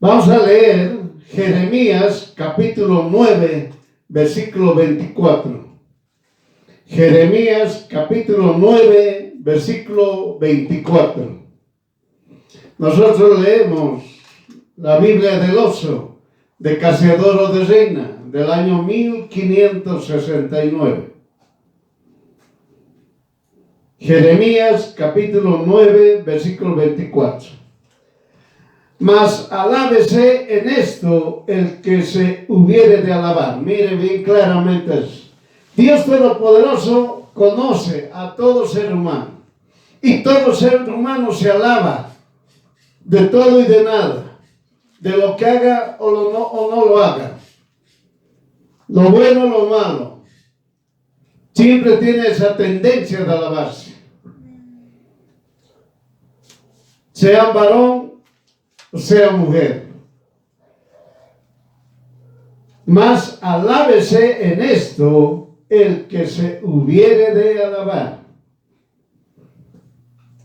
Vamos a leer Jeremías capítulo 9, versículo 24. Jeremías capítulo 9, versículo 24. Nosotros leemos la Biblia del Oso de Casiodoro de Reina del año 1569. Jeremías capítulo 9, versículo 24. Mas alábese en esto el que se hubiere de alabar. Mire bien claramente eso. Dios Todopoderoso conoce a todo ser humano. Y todo ser humano se alaba de todo y de nada. De lo que haga o no lo haga. Lo bueno o lo malo. Siempre tiene esa tendencia de alabarse. Sea varón o sea mujer. Mas alábese en esto el que se hubiere de alabar.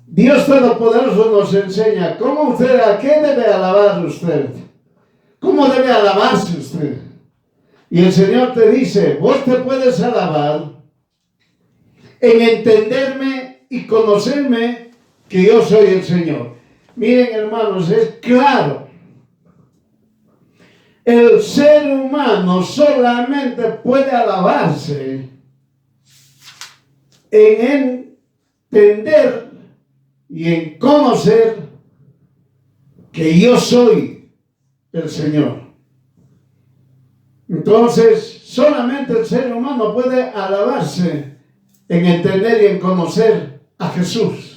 Dios Todopoderoso nos enseña cómo usted, a qué debe alabar usted. ¿Cómo debe alabarse usted? Y el Señor te dice, vos te puedes alabar en entenderme y conocerme que yo soy el Señor. Miren, hermanos, es claro. El ser humano solamente puede alabarse en entender y en conocer que yo soy el Señor. Entonces, solamente el ser humano puede alabarse en entender y en conocer a Jesús.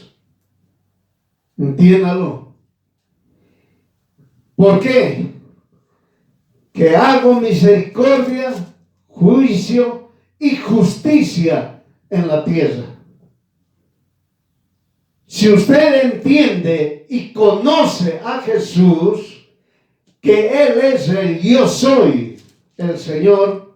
Entiéndalo. ¿Por qué? Que hago misericordia, juicio y justicia en la tierra. Si usted entiende y conoce a Jesús, que Él es el yo soy, el Señor,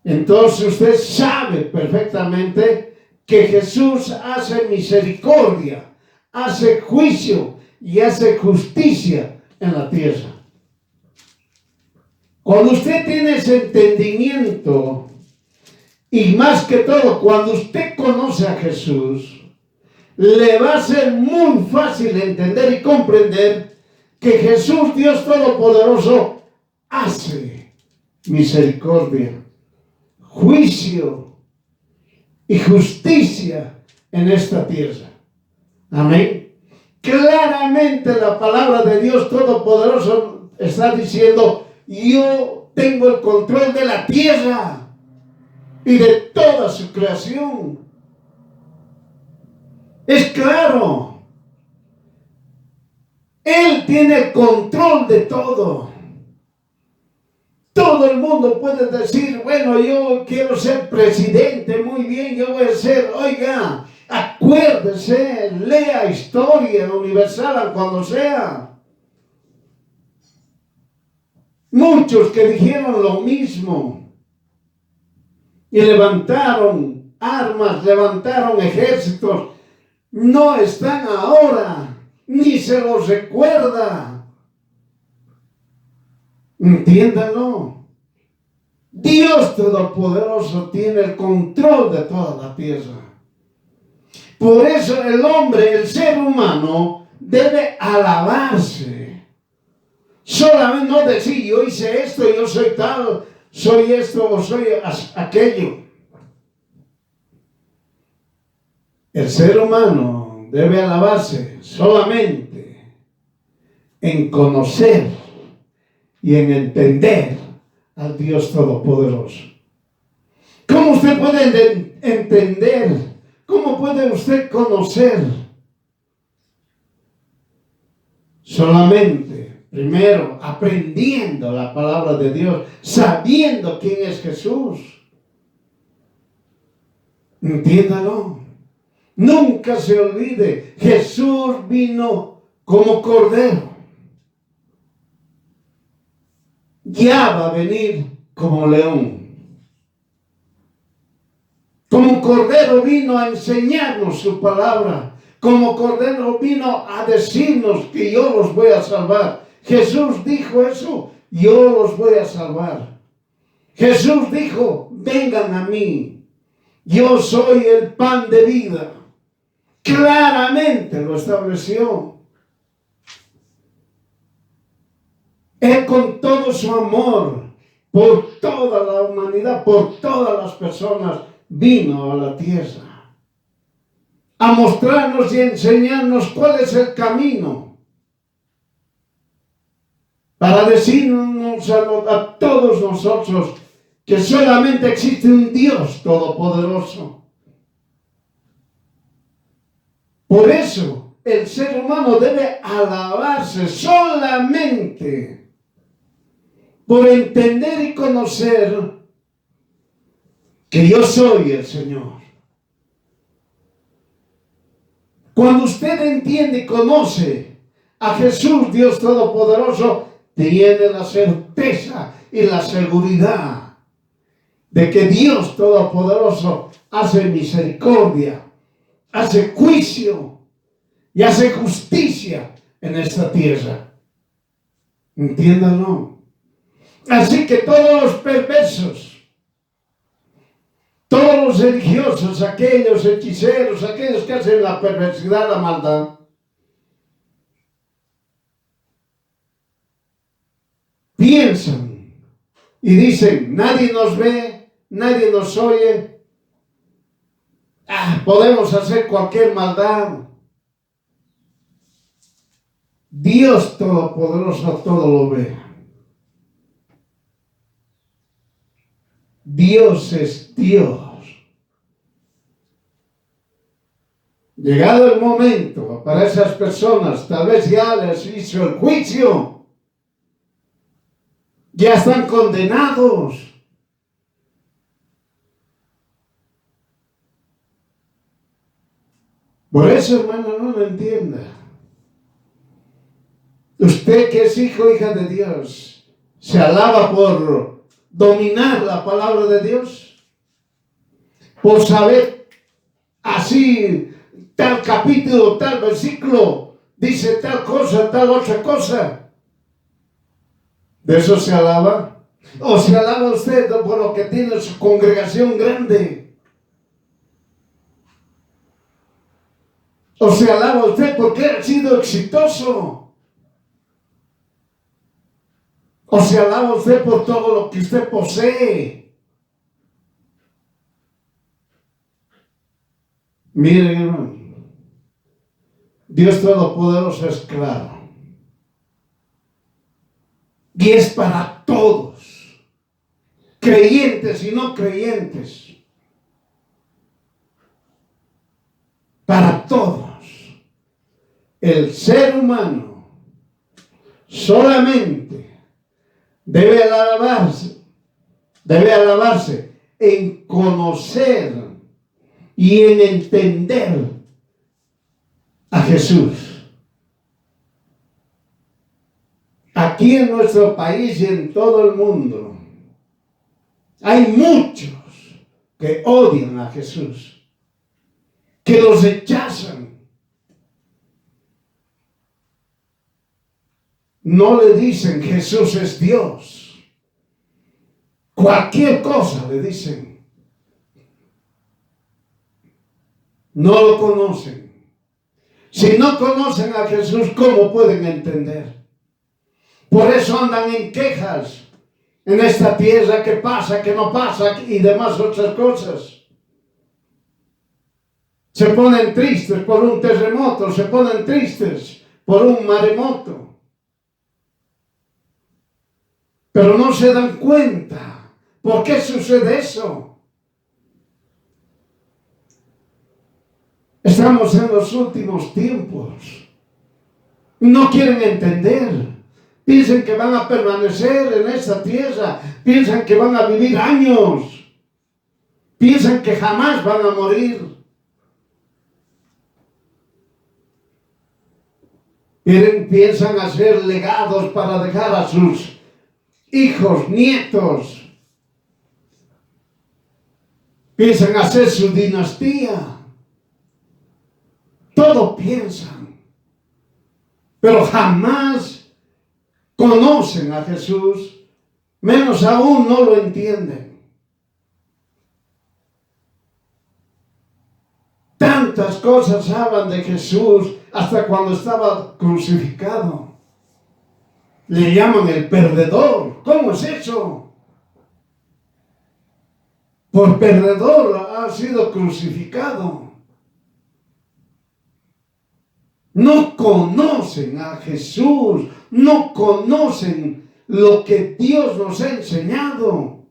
entonces usted sabe perfectamente que Jesús hace misericordia, hace juicio y hace justicia en la tierra. Cuando usted tiene ese entendimiento, y más que todo, cuando usted conoce a Jesús, le va a ser muy fácil entender y comprender que Jesús, Dios Todopoderoso, hace misericordia, juicio y justicia en esta tierra. Amén. Claramente la palabra de Dios Todopoderoso está diciendo, yo tengo el control de la tierra y de toda su creación. Es claro. Él tiene el control de todo. Todo el mundo puede decir, bueno, yo quiero ser presidente, muy bien, yo voy a ser, oiga, acuérdese, lea historia universal cuando sea. Muchos que dijeron lo mismo y levantaron armas, levantaron ejércitos, no están ahora, ni se los recuerda. Entiéndanlo. Dios Todopoderoso tiene el control de toda la tierra. Por eso el hombre, el ser humano, debe alabarse. Solamente no decir, yo hice esto, yo soy tal, soy esto o soy aquello. El ser humano debe alabarse solamente en conocer y en entender al Dios Todopoderoso. ¿Cómo usted puede entender? ¿Cómo puede usted conocer? Solamente, primero, aprendiendo la palabra de Dios, sabiendo quién es Jesús. Entiéndalo. Nunca se olvide, Jesús vino como cordero. Ya va a venir como león. Como cordero vino a enseñarnos su palabra. Como cordero vino a decirnos que yo los voy a salvar. Jesús dijo eso, yo los voy a salvar. Jesús dijo, vengan a mí, yo soy el pan de vida. Claramente lo estableció. Él con todo su amor por toda la humanidad, por todas las personas, vino a la tierra a mostrarnos y enseñarnos cuál es el camino, para decirnos a todos nosotros que solamente existe un Dios todopoderoso. Por eso el ser humano debe alabarse solamente por entender y conocer que yo soy el Señor. Cuando usted entiende y conoce a Jesús, Dios Todopoderoso, tiene la certeza y la seguridad de que Dios Todopoderoso hace misericordia, hace juicio y hace justicia en esta tierra. Entiéndanlo. Así que todos los perversos, todos los religiosos, aquellos hechiceros, aquellos que hacen la perversidad, la maldad, piensan y dicen, nadie nos ve, nadie nos oye, podemos hacer cualquier maldad. Dios Todopoderoso todo lo ve. Dios es Dios. Llegado el momento, para esas personas, tal vez ya les hizo el juicio, ya están condenados. Por eso, hermano, no lo entienda. Usted que es hijo, hija de Dios, se alaba por dominar la palabra de Dios, por saber así tal capítulo, tal versículo, dice tal cosa, tal otra cosa. ¿De eso se alaba? ¿O se alaba usted por lo que tiene su congregación grande? ¿O se alaba usted porque ha sido exitoso? ¿O se alaba usted por todo lo que usted posee? Miren, hermano, Dios Todopoderoso es claro. Y es para todos, creyentes y no creyentes. Para todos. El ser humano solamente debe alabarse en conocer y en entender a Jesús. Aquí en nuestro país y en todo el mundo hay muchos que odian a Jesús, que los rechazan. No le dicen Jesús es Dios. Cualquier cosa le dicen. No lo conocen. Si no conocen a Jesús, ¿cómo pueden entender? Por eso andan en quejas en esta tierra, que pasa, que no pasa y demás otras cosas. Se ponen tristes por un terremoto, se ponen tristes por un maremoto. Pero no se dan cuenta. ¿Por qué sucede eso? Estamos en los últimos tiempos. No quieren entender. Piensan que van a permanecer en esta tierra. Piensan que van a vivir años. Piensan que jamás van a morir. Piensan hacer legados para dejar a sus hijos, nietos. Piensan hacer su dinastía. Todo piensan. Pero jamás conocen a Jesús, menos aún no lo entienden. Tantas cosas hablan de Jesús hasta cuando estaba crucificado. Le llaman el perdedor. ¿Cómo es eso? Por perdedor ha sido crucificado. No conocen a Jesús, no conocen lo que Dios nos ha enseñado.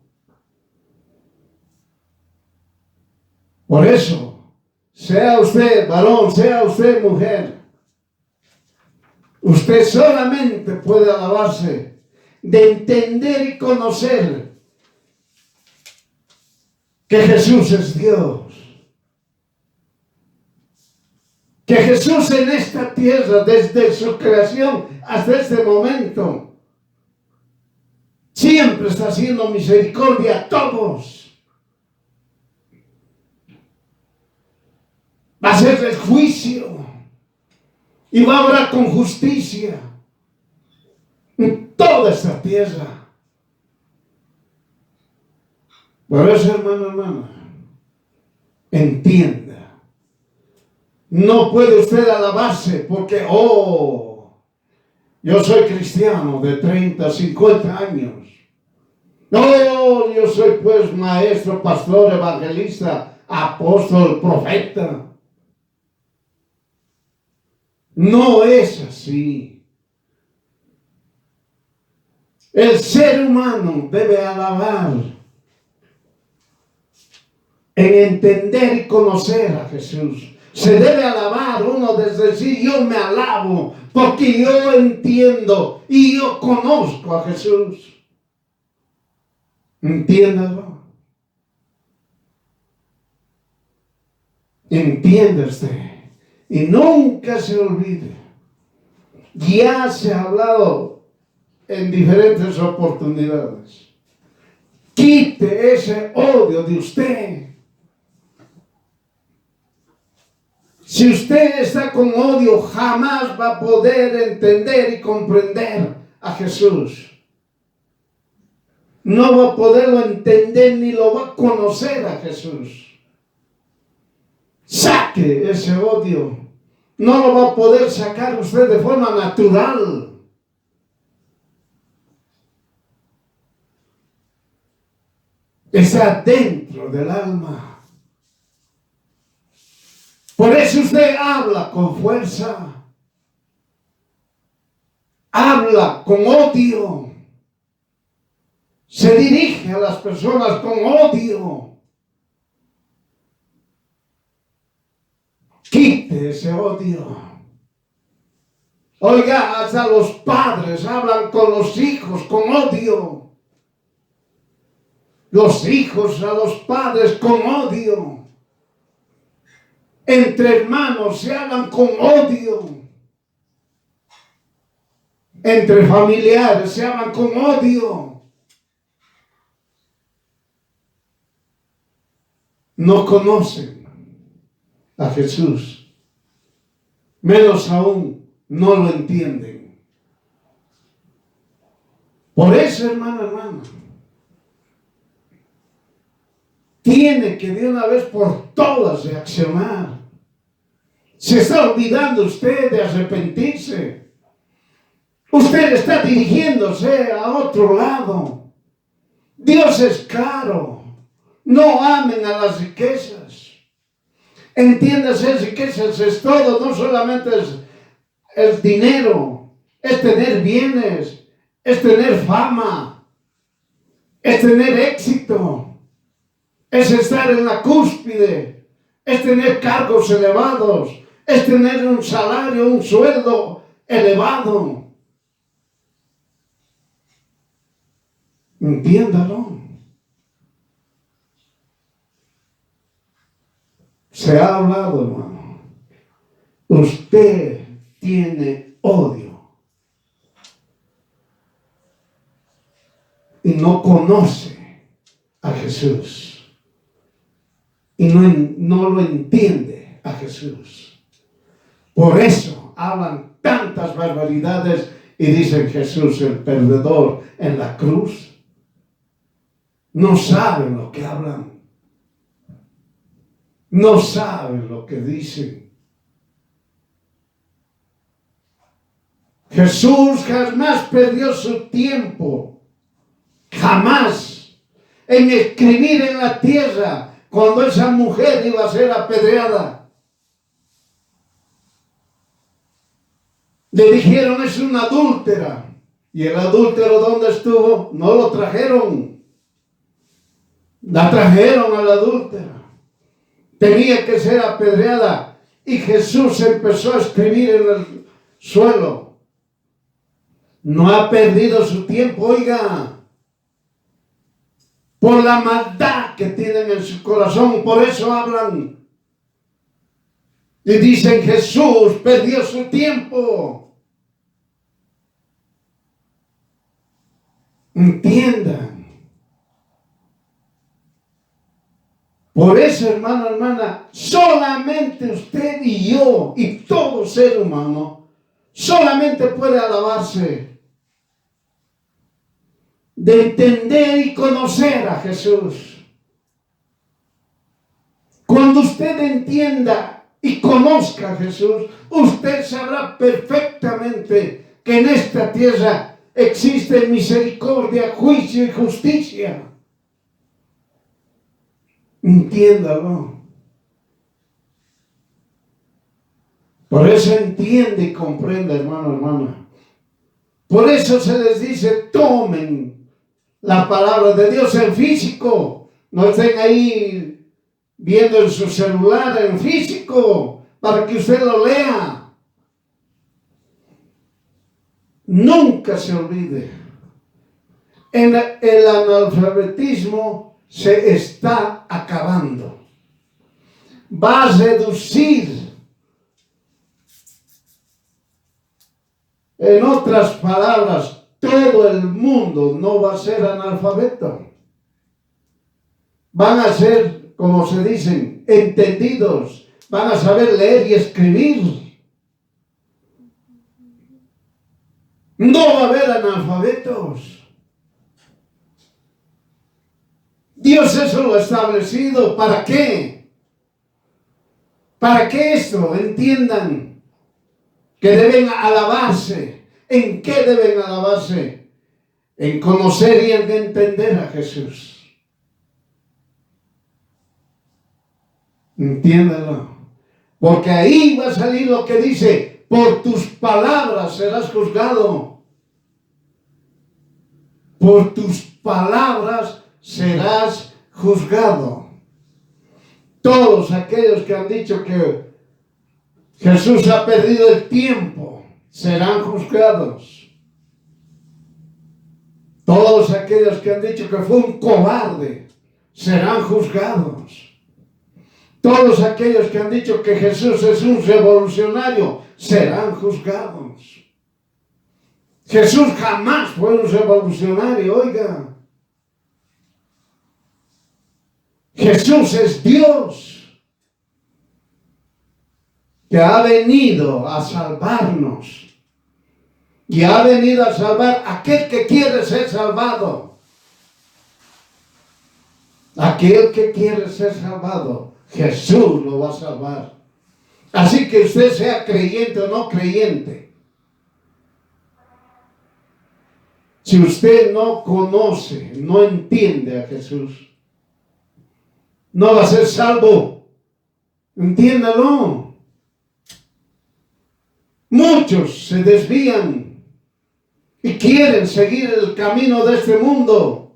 Por eso, sea usted varón, sea usted mujer, usted solamente puede alabarse de entender y conocer que Jesús es Dios. Que Jesús en esta tierra, desde su creación hasta este momento, siempre está haciendo misericordia a todos. Va a hacerles juicio y va a obrar con justicia en toda esta tierra. Por eso, hermano, entienda. No puede usted alabarse porque, yo soy cristiano de 30, 50 años. No, yo soy pues maestro, pastor, evangelista, apóstol, profeta. No es así. El ser humano debe alabar en entender y conocer a Jesús. Se debe alabar uno desde sí. Yo me alabo porque yo entiendo y yo conozco a Jesús. Entiéndalo. Entiende usted. Y nunca se olvide. Ya se ha hablado en diferentes oportunidades. Quite ese odio de usted. Si usted está con odio, jamás va a poder entender y comprender a Jesús. No va a poderlo entender ni lo va a conocer a Jesús. Saque ese odio. No lo va a poder sacar usted de forma natural. Está dentro del alma. Por eso usted habla con fuerza. Habla con odio. Se dirige a las personas con odio. Quite ese odio. Oiga, hasta los padres hablan con los hijos con odio. Los hijos a los padres con odio. Entre hermanos se hablan con odio. Entre familiares se hablan con odio. No conocen a Jesús. Menos aún no lo entienden. Por eso, hermano, tiene que de una vez por todas reaccionar. Se está olvidando usted de arrepentirse. Usted está dirigiéndose a otro lado. Dios es caro. No amen a las riquezas. Entiéndase, riquezas es todo. No solamente es dinero. Es tener bienes. Es tener fama. Es tener éxito. Es estar en la cúspide. Es tener cargos elevados. Es tener un salario, un sueldo elevado. Entiéndalo. Se ha hablado, hermano. Usted tiene odio. Y no conoce a Jesús. Y no lo entiende a Jesús. Por eso hablan tantas barbaridades y dicen Jesús el perdedor en la cruz. No saben lo que hablan. No saben lo que dicen. Jesús jamás perdió su tiempo. Jamás. En escribir en la tierra cuando esa mujer iba a ser apedreada. Le dijeron, es una adúltera. ¿Y el adúltero dónde estuvo? No lo trajeron. La trajeron a la adúltera. Tenía que ser apedreada. Y Jesús empezó a escribir en el suelo. No ha perdido su tiempo, oiga. Por la maldad que tienen en su corazón, por eso hablan. Y dicen, Jesús perdió su tiempo. Entiendan. Por eso, hermano, hermana, solamente usted y yo y todo ser humano solamente puede alabarse de entender y conocer a Jesús. Cuando usted entienda y conozca a Jesús, usted sabrá perfectamente que en esta tierra existe misericordia, juicio y justicia. Entiéndalo. Por eso entiende y comprende, hermano, hermana. Por eso se les dice, tomen la palabra de Dios en físico. No estén ahí viendo en su celular en físico para que usted lo lea. Nunca se olvide. El analfabetismo se está acabando. Va a reducir. En otras palabras, todo el mundo no va a ser analfabeto. Van a ser, como se dicen, entendidos. Van a saber leer y escribir. No va a haber analfabetos. Dios eso lo ha establecido. ¿Para qué? Para que esto entiendan que deben alabarse. ¿En qué deben alabarse? En conocer y en entender a Jesús. Entiéndalo. Porque ahí va a salir lo que dice, por tus palabras serás juzgado. Por tus palabras serás juzgado. Todos aquellos que han dicho que Jesús ha perdido el tiempo serán juzgados. Todos aquellos que han dicho que fue un cobarde serán juzgados. Todos aquellos que han dicho que Jesús es un revolucionario serán juzgados. Jesús jamás fue un revolucionario, oiga. Jesús es Dios que ha venido a salvarnos y ha venido a salvar a aquel que quiere ser salvado. Aquel que quiere ser salvado, Jesús lo va a salvar. Así que usted sea creyente o no creyente. Si usted no conoce, no entiende a Jesús, no va a ser salvo. Entiéndalo. Muchos se desvían y quieren seguir el camino de este mundo.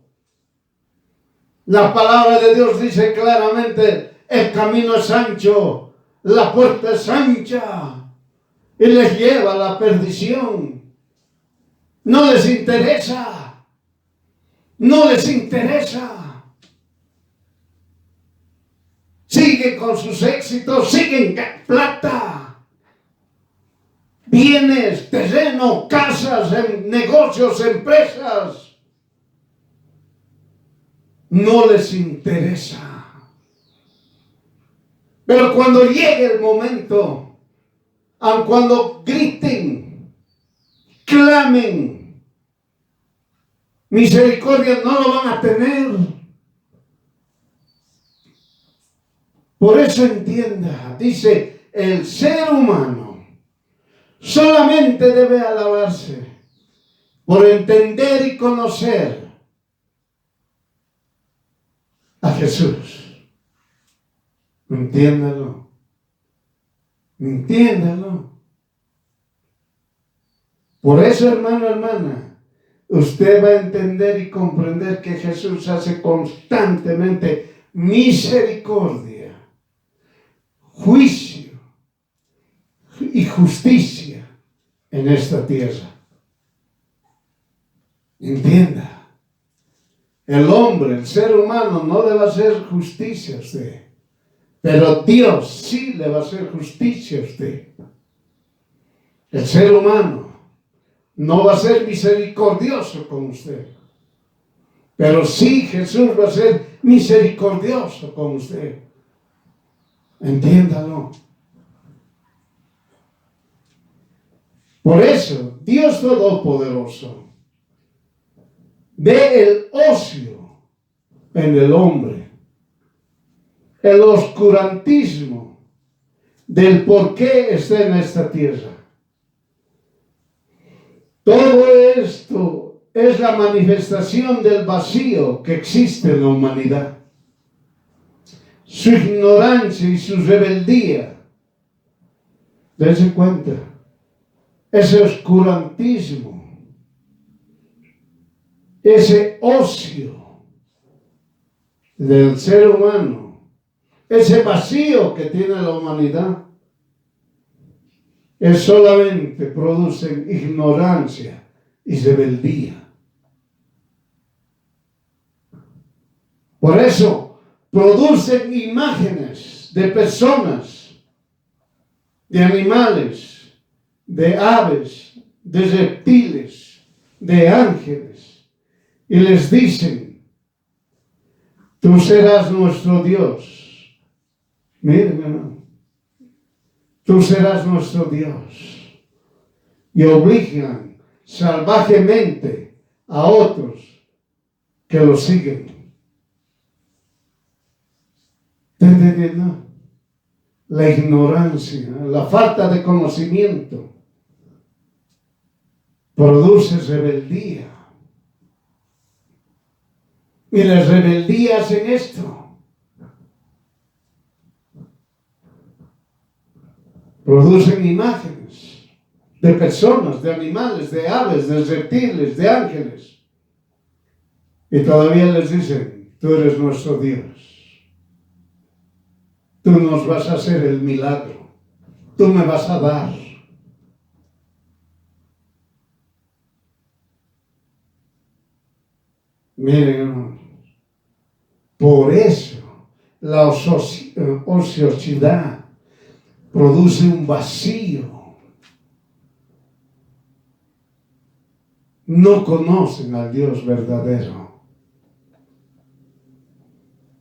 La palabra de Dios dice claramente, el camino es ancho, la puerta es ancha y les lleva a la perdición. No les interesa. No les interesa. Siguen con sus éxitos, siguen plata, bienes, terreno, casas, negocios, empresas. No les interesa. Pero cuando llegue el momento, aun cuando griten, clamen, misericordia no lo van a tener. Por eso entienda, dice, el ser humano solamente debe alabarse por entender y conocer a Jesús. Entiéndalo. Entiéndalo. Por eso, hermano, hermana, usted va a entender y comprender que Jesús hace constantemente misericordia, juicio y justicia en esta tierra. Entienda. El hombre, el ser humano, no le va a hacer justicia a usted. Pero Dios sí le va a hacer justicia a usted. El ser humano no va a ser misericordioso con usted. Pero sí Jesús va a ser misericordioso con usted. Entiéndalo. Por eso, Dios Todopoderoso ve el ocio en el hombre, el oscurantismo del por qué está en esta tierra. Todo esto es la manifestación del vacío que existe en la humanidad. Su ignorancia y su rebeldía. Dense cuenta, ese oscurantismo, ese ocio del ser humano, ese vacío que tiene la humanidad, es solamente producen ignorancia y rebeldía. Por eso producen imágenes de personas, de animales, de aves, de reptiles, de ángeles, y les dicen: tú serás nuestro Dios. Miren, hermano, tú serás nuestro Dios. Y obligan salvajemente a otros que lo siguen. ¿Está entendiendo? La ignorancia, la falta de conocimiento produce rebeldía. Y las rebeldías hacen esto. Producen imágenes de personas, de animales, de aves, de reptiles, de ángeles. Y todavía les dicen: tú eres nuestro Dios. Tú nos vas a hacer el milagro. Tú me vas a dar. Miren, hermanos, por eso la ociosidad produce un vacío. No conocen al Dios verdadero.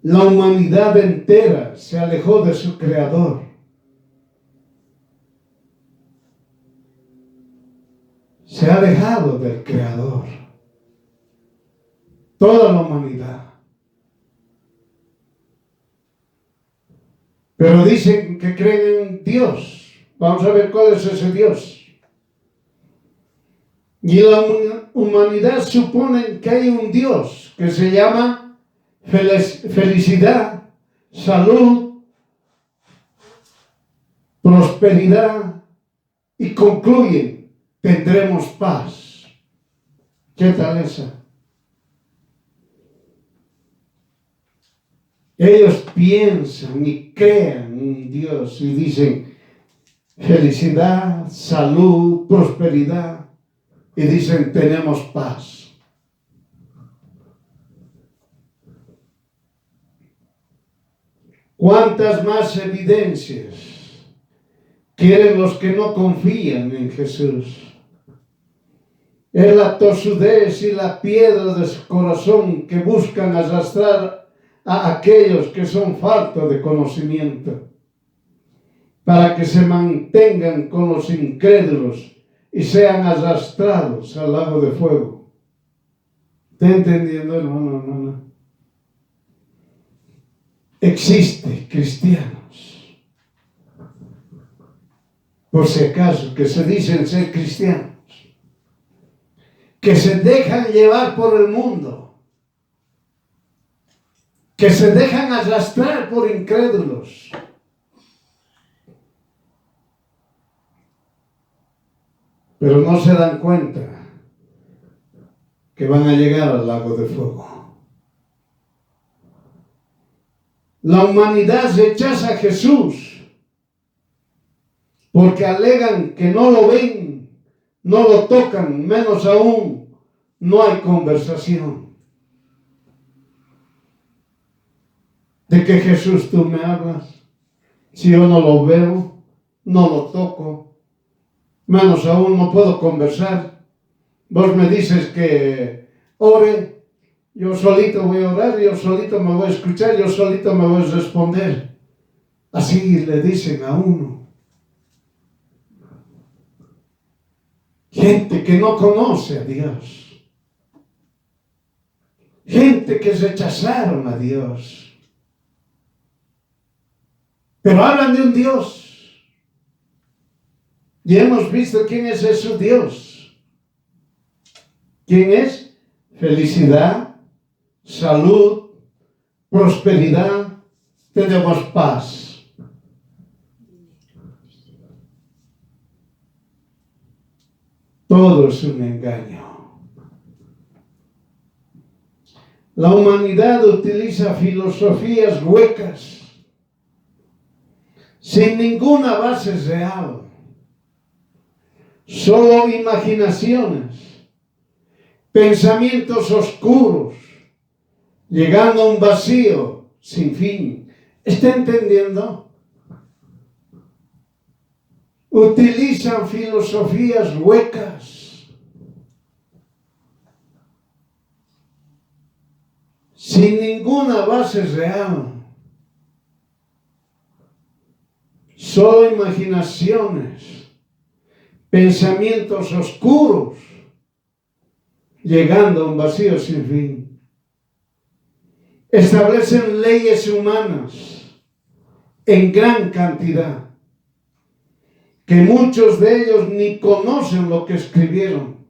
La humanidad entera se alejó de su Creador. Se ha alejado del Creador. Toda la humanidad. Pero dicen que creen en Dios. Vamos a ver cuál es ese Dios. Y la humanidad supone que hay un Dios que se llama felicidad, salud, prosperidad, y concluyen: tendremos paz. ¿Qué tal esa? Ellos piensan y crean en Dios y dicen felicidad, salud, prosperidad, y dicen: tenemos paz. ¿Cuántas más evidencias quieren los que no confían en Jesús? Es la tosudez y la piedra de su corazón que buscan arrastrar a aquellos que son faltos de conocimiento, para que se mantengan con los incrédulos y sean arrastrados al lago de fuego. ¿Está entendiendo, hermano, hermana? Existe cristianos, por si acaso, que se dicen ser cristianos, que se dejan llevar por el mundo, que se dejan arrastrar por incrédulos. Pero no se dan cuenta que van a llegar al lago de fuego. La humanidad rechaza a Jesús porque alegan que no lo ven, no lo tocan, menos aún no hay conversación. ¿De qué Jesús tú me hablas? Si yo no lo veo, no lo toco, menos aún no puedo conversar. Vos me dices que ore, yo solito voy a orar, yo solito me voy a escuchar, yo solito me voy a responder. Así le dicen a uno. Gente que no conoce a Dios. Gente que rechazaron a Dios. Pero hablan de un Dios. Y hemos visto quién es ese Dios. ¿Quién es? Felicidad, salud, prosperidad, tenemos paz. Todo es un engaño. La humanidad utiliza filosofías huecas, sin ninguna base real, solo imaginaciones, pensamientos oscuros, llegando a un vacío sin fin. ¿Está entendiendo? Utilizan filosofías huecas, sin ninguna base real, solo imaginaciones, pensamientos oscuros, llegando a un vacío sin fin. Establecen leyes humanas en gran cantidad, que muchos de ellos ni conocen lo que escribieron.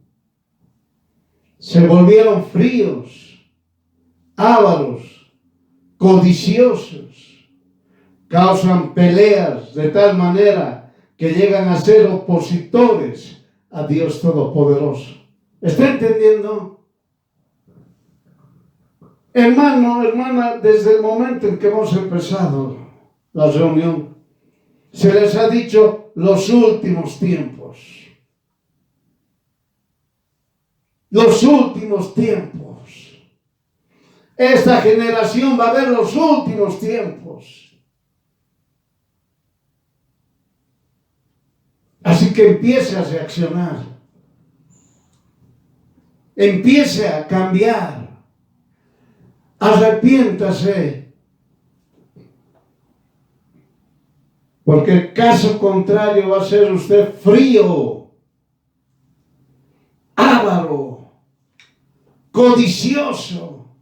Se volvieron fríos, ávaros, codiciosos, causan peleas de tal manera que llegan a ser opositores a Dios Todopoderoso. ¿Está entendiendo? Hermano, hermana, desde el momento en que hemos empezado la reunión, se les ha dicho los últimos tiempos. Los últimos tiempos. Esta generación va a ver los últimos tiempos. Así que empiece a reaccionar. Empiece a cambiar. Arrepiéntase. Porque el caso contrario va a ser usted frío, avaro, codicioso.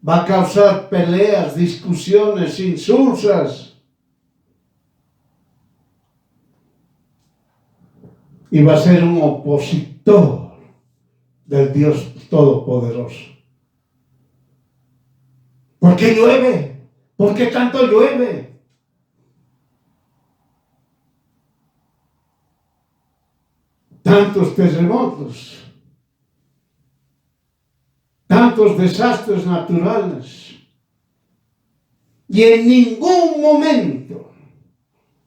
Va a causar peleas, discusiones insulsas. Y va a ser un opositor del Dios Todopoderoso. ¿Por qué llueve? ¿Por qué tanto llueve? Tantos terremotos, tantos desastres naturales, y en ningún momento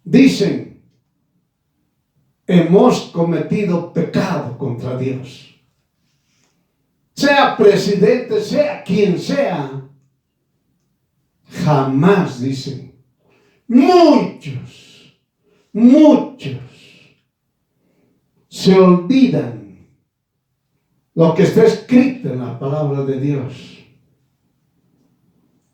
dicen, hemos cometido pecado contra Dios. Sea presidente, sea quien sea, jamás dicen. Muchos se olvidan lo que está escrito en la palabra de Dios.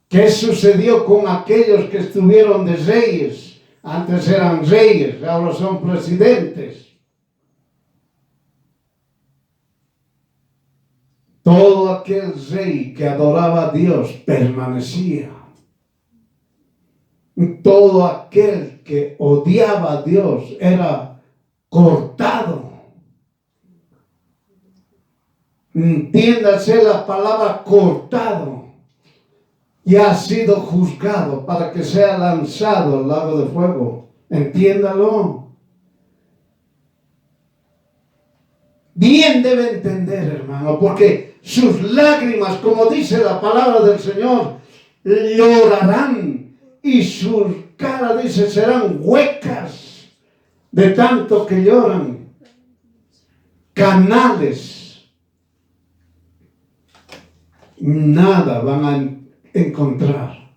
¿Qué sucedió con aquellos que estuvieron de reyes? Antes eran reyes, ahora son presidentes. Todo aquel rey que adoraba a Dios permanecía. Todo aquel que odiaba a Dios era cortado. Entiéndase la palabra cortado. Y ha sido juzgado para que sea lanzado al lago de fuego. Entiéndalo. Bien debe entender, hermano, porque sus lágrimas, como dice la palabra del Señor, llorarán y sus caras, dice, serán huecas de tanto que lloran. Canales. Nada van a encontrar.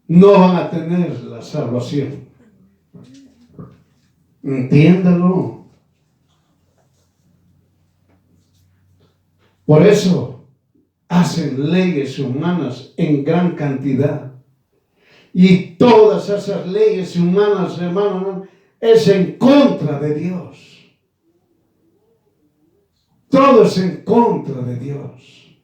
No van a tener la salvación. Entiéndalo. Por eso hacen leyes humanas en gran cantidad. Y todas esas leyes humanas, hermano, es en contra de Dios. Todo es en contra de Dios.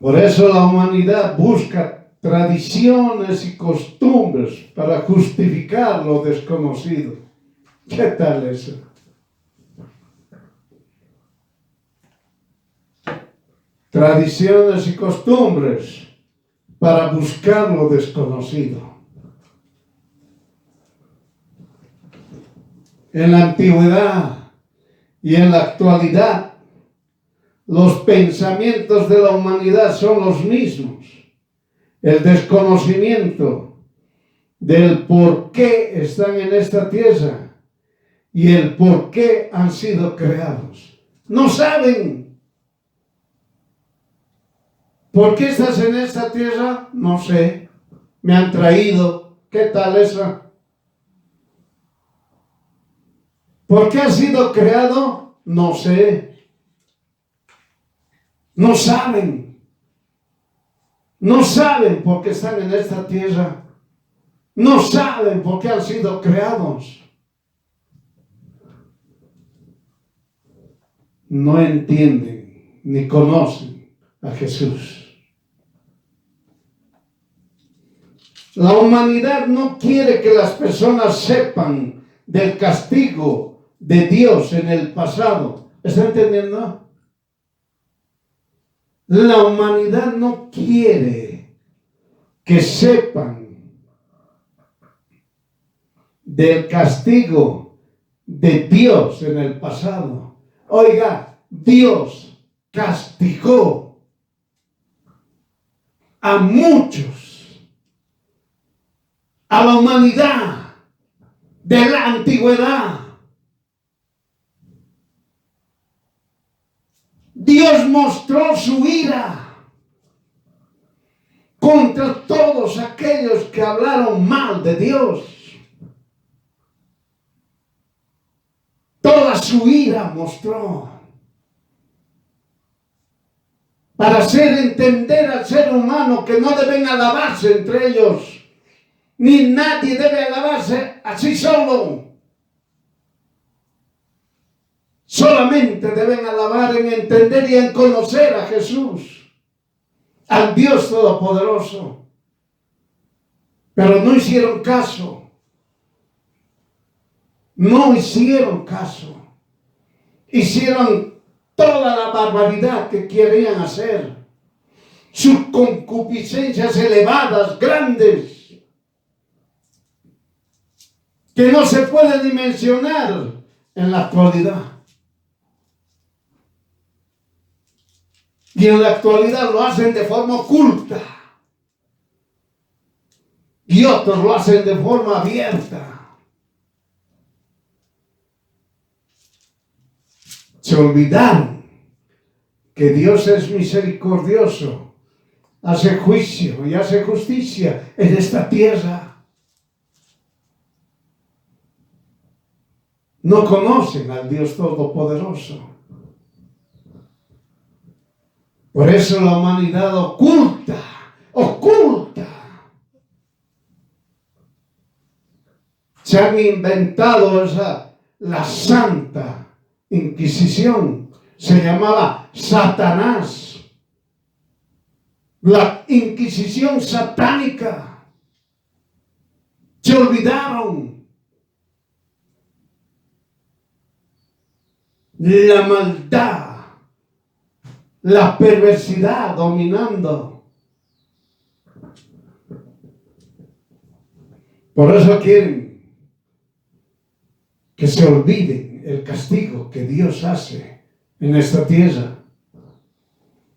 Por eso la humanidad busca tradiciones y costumbres para justificar lo desconocido. ¿Qué tal eso? Tradiciones y costumbres para buscar lo desconocido. En la antigüedad y en la actualidad, los pensamientos de la humanidad son los mismos. El desconocimiento del por qué están en esta tierra y el por qué han sido creados. No saben. ¿Por qué estás en esta tierra? No sé. Me han traído. ¿Qué tal eso? ¿Por qué has sido creado? No sé. No saben. No saben por qué están en esta tierra. No saben por qué han sido creados. No entienden ni conocen a Jesús. La humanidad no quiere que las personas sepan del castigo de Dios en el pasado. ¿Está entendiendo? La humanidad no quiere que sepan del castigo de Dios en el pasado. Oiga, Dios castigó a muchos, a la humanidad de la antigüedad. Dios mostró su ira contra todos aquellos que hablaron mal de Dios. Toda su ira mostró para hacer entender al ser humano que no deben alabarse entre ellos, ni nadie debe alabarse así solo. Solamente deben alabar en entender y en conocer a Jesús, al Dios Todopoderoso. Pero no hicieron caso. No hicieron caso. Hicieron toda la barbaridad que querían hacer. Sus concupiscencias elevadas, grandes, que no se puede dimensionar en la actualidad. Y en la actualidad lo hacen de forma oculta. Y otros lo hacen de forma abierta. Se olvidaron que Dios es misericordioso, hace juicio y hace justicia en esta tierra. No conocen al Dios Todopoderoso. Por eso la humanidad oculta Se han inventado la Santa Inquisición. Se llamaba Satanás. La Inquisición satánica. Se olvidaron. La maldad, la perversidad dominando. Por eso quieren que se olviden el castigo que Dios hace en esta tierra.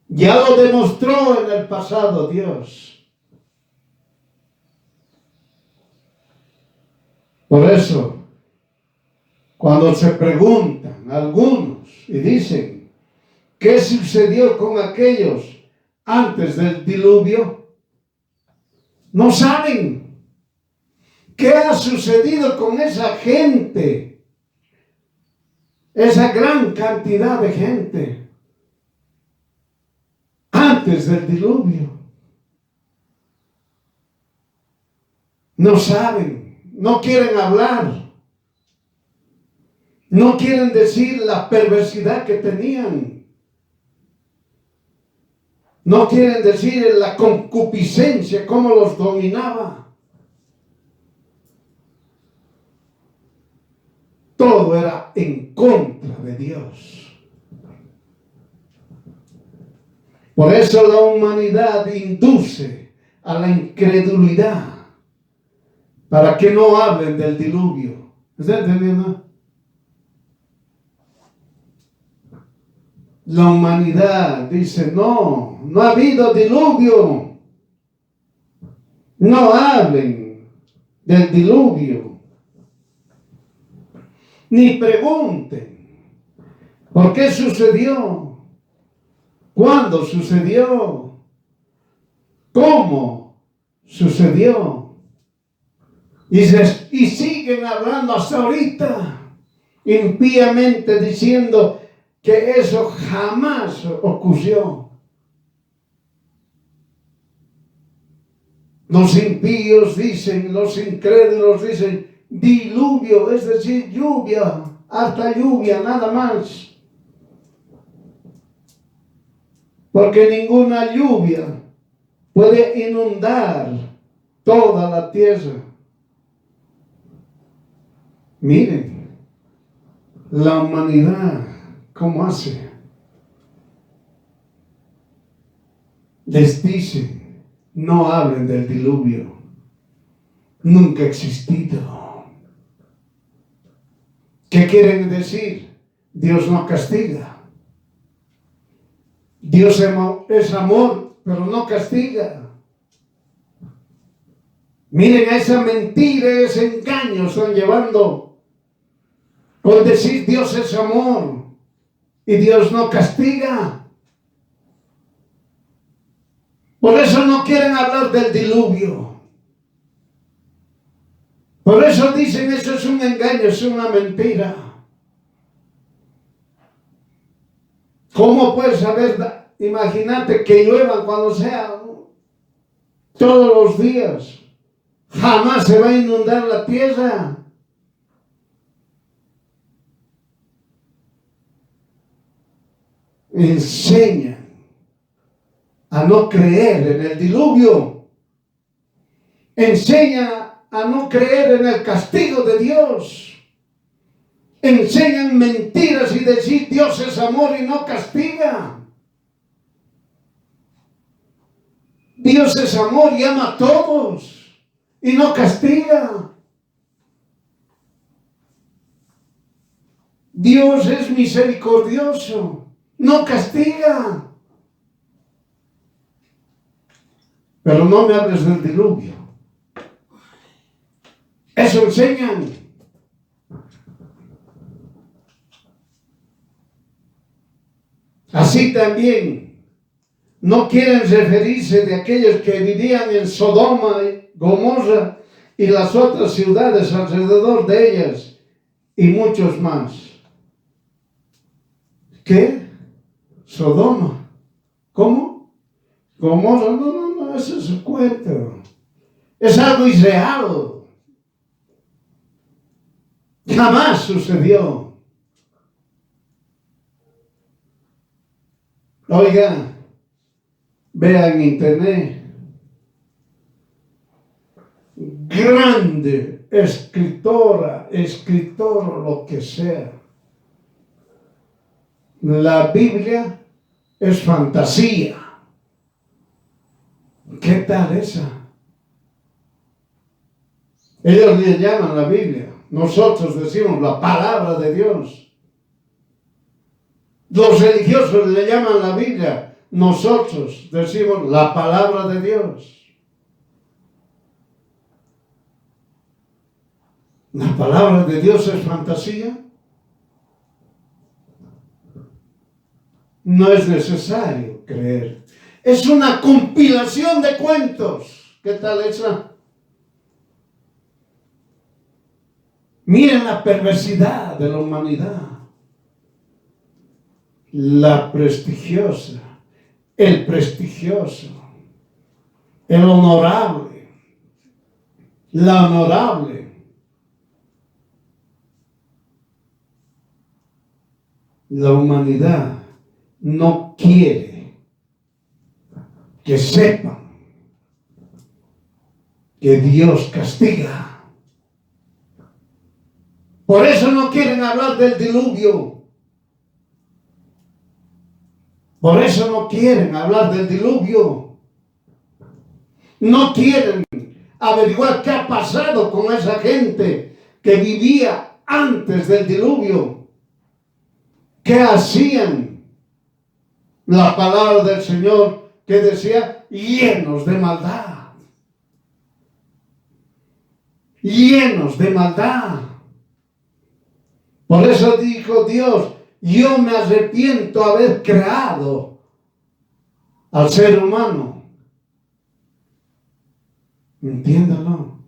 Ya lo demostró en el pasado Dios. Por eso, cuando se preguntan algunos y dicen, ¿qué sucedió con aquellos antes del diluvio? No saben. ¿Qué ha sucedido con esa gente? Esa gran cantidad de gente antes del diluvio. No saben, no quieren hablar, no quieren decir la perversidad que tenían, no quieren decir la concupiscencia, cómo los dominaba. Todo era en contra de Dios. Por eso la humanidad induce a la incredulidad para que no hablen del diluvio. ¿Está entendiendo? La humanidad dice, no ha habido diluvio. No hablen del diluvio. Ni pregunten por qué sucedió, cuándo sucedió, cómo sucedió. Y siguen hablando hasta ahorita, impíamente diciendo que eso jamás ocurrió. Los impíos dicen, los incrédulos dicen, diluvio, es decir, lluvia, hasta lluvia, nada más. Porque ninguna lluvia puede inundar toda la tierra. Miren, la humanidad, ¿cómo hace? Les dicen, no hablen del diluvio. Nunca ha existido. ¿Qué quieren decir? Dios no castiga. Dios es amor, pero no castiga. Miren, a esa mentira, ese engaño están llevando. Con decir Dios es amor y Dios no castiga. Por eso no quieren hablar del diluvio. Por eso dicen, eso es un engaño, es una mentira. ¿Cómo puedes saber? Imagínate que llueva cuando sea, todos los días. Jamás se va a inundar la tierra. Enseñan a no creer en el diluvio. Enseñan a no creer en el castigo de Dios. Enseñan mentiras y decir Dios es amor y no castiga. Dios es amor y ama a todos y no castiga. Dios es misericordioso, no castiga. Pero no me hables del diluvio. Eso enseñan. Así también no quieren referirse de aquellos que vivían en Sodoma, Gomorra y las otras ciudades alrededor de ellas y muchos más. ¿Qué? Sodoma. ¿Cómo? Gomorra. No, eso es un cuento. Es algo irreal. Jamás sucedió. Oiga, vea en internet, grande escritora, escritor, lo que sea. La Biblia es fantasía. ¿Qué tal esa? Ellos le llaman la Biblia. Nosotros decimos la palabra de Dios. Los religiosos le llaman la Biblia. Nosotros decimos la palabra de Dios. ¿La palabra de Dios es fantasía? No es necesario creer. Es una compilación de cuentos. ¿Qué tal esa? Miren la perversidad de la humanidad. La prestigiosa, el prestigioso, el honorable, la honorable. La humanidad no quiere que sepan que Dios castiga. Por eso no quieren hablar del diluvio. Por eso no quieren hablar del diluvio. No quieren averiguar qué ha pasado con esa gente que vivía antes del diluvio. ¿Qué hacían? La palabra del Señor que decía, llenos de maldad. Llenos de maldad. Por eso dijo Dios, yo me arrepiento de haber creado al ser humano. Entiéndalo.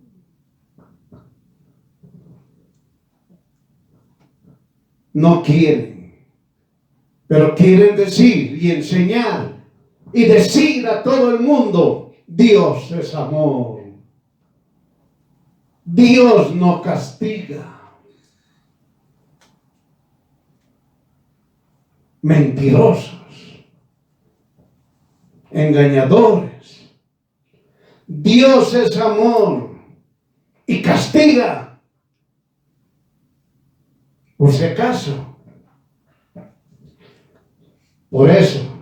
No quieren. Pero quieren decir y enseñar y decir a todo el mundo, Dios es amor. Dios no castiga. Mentirosos, engañadores. Dios es amor y castiga. Por si acaso. Por eso,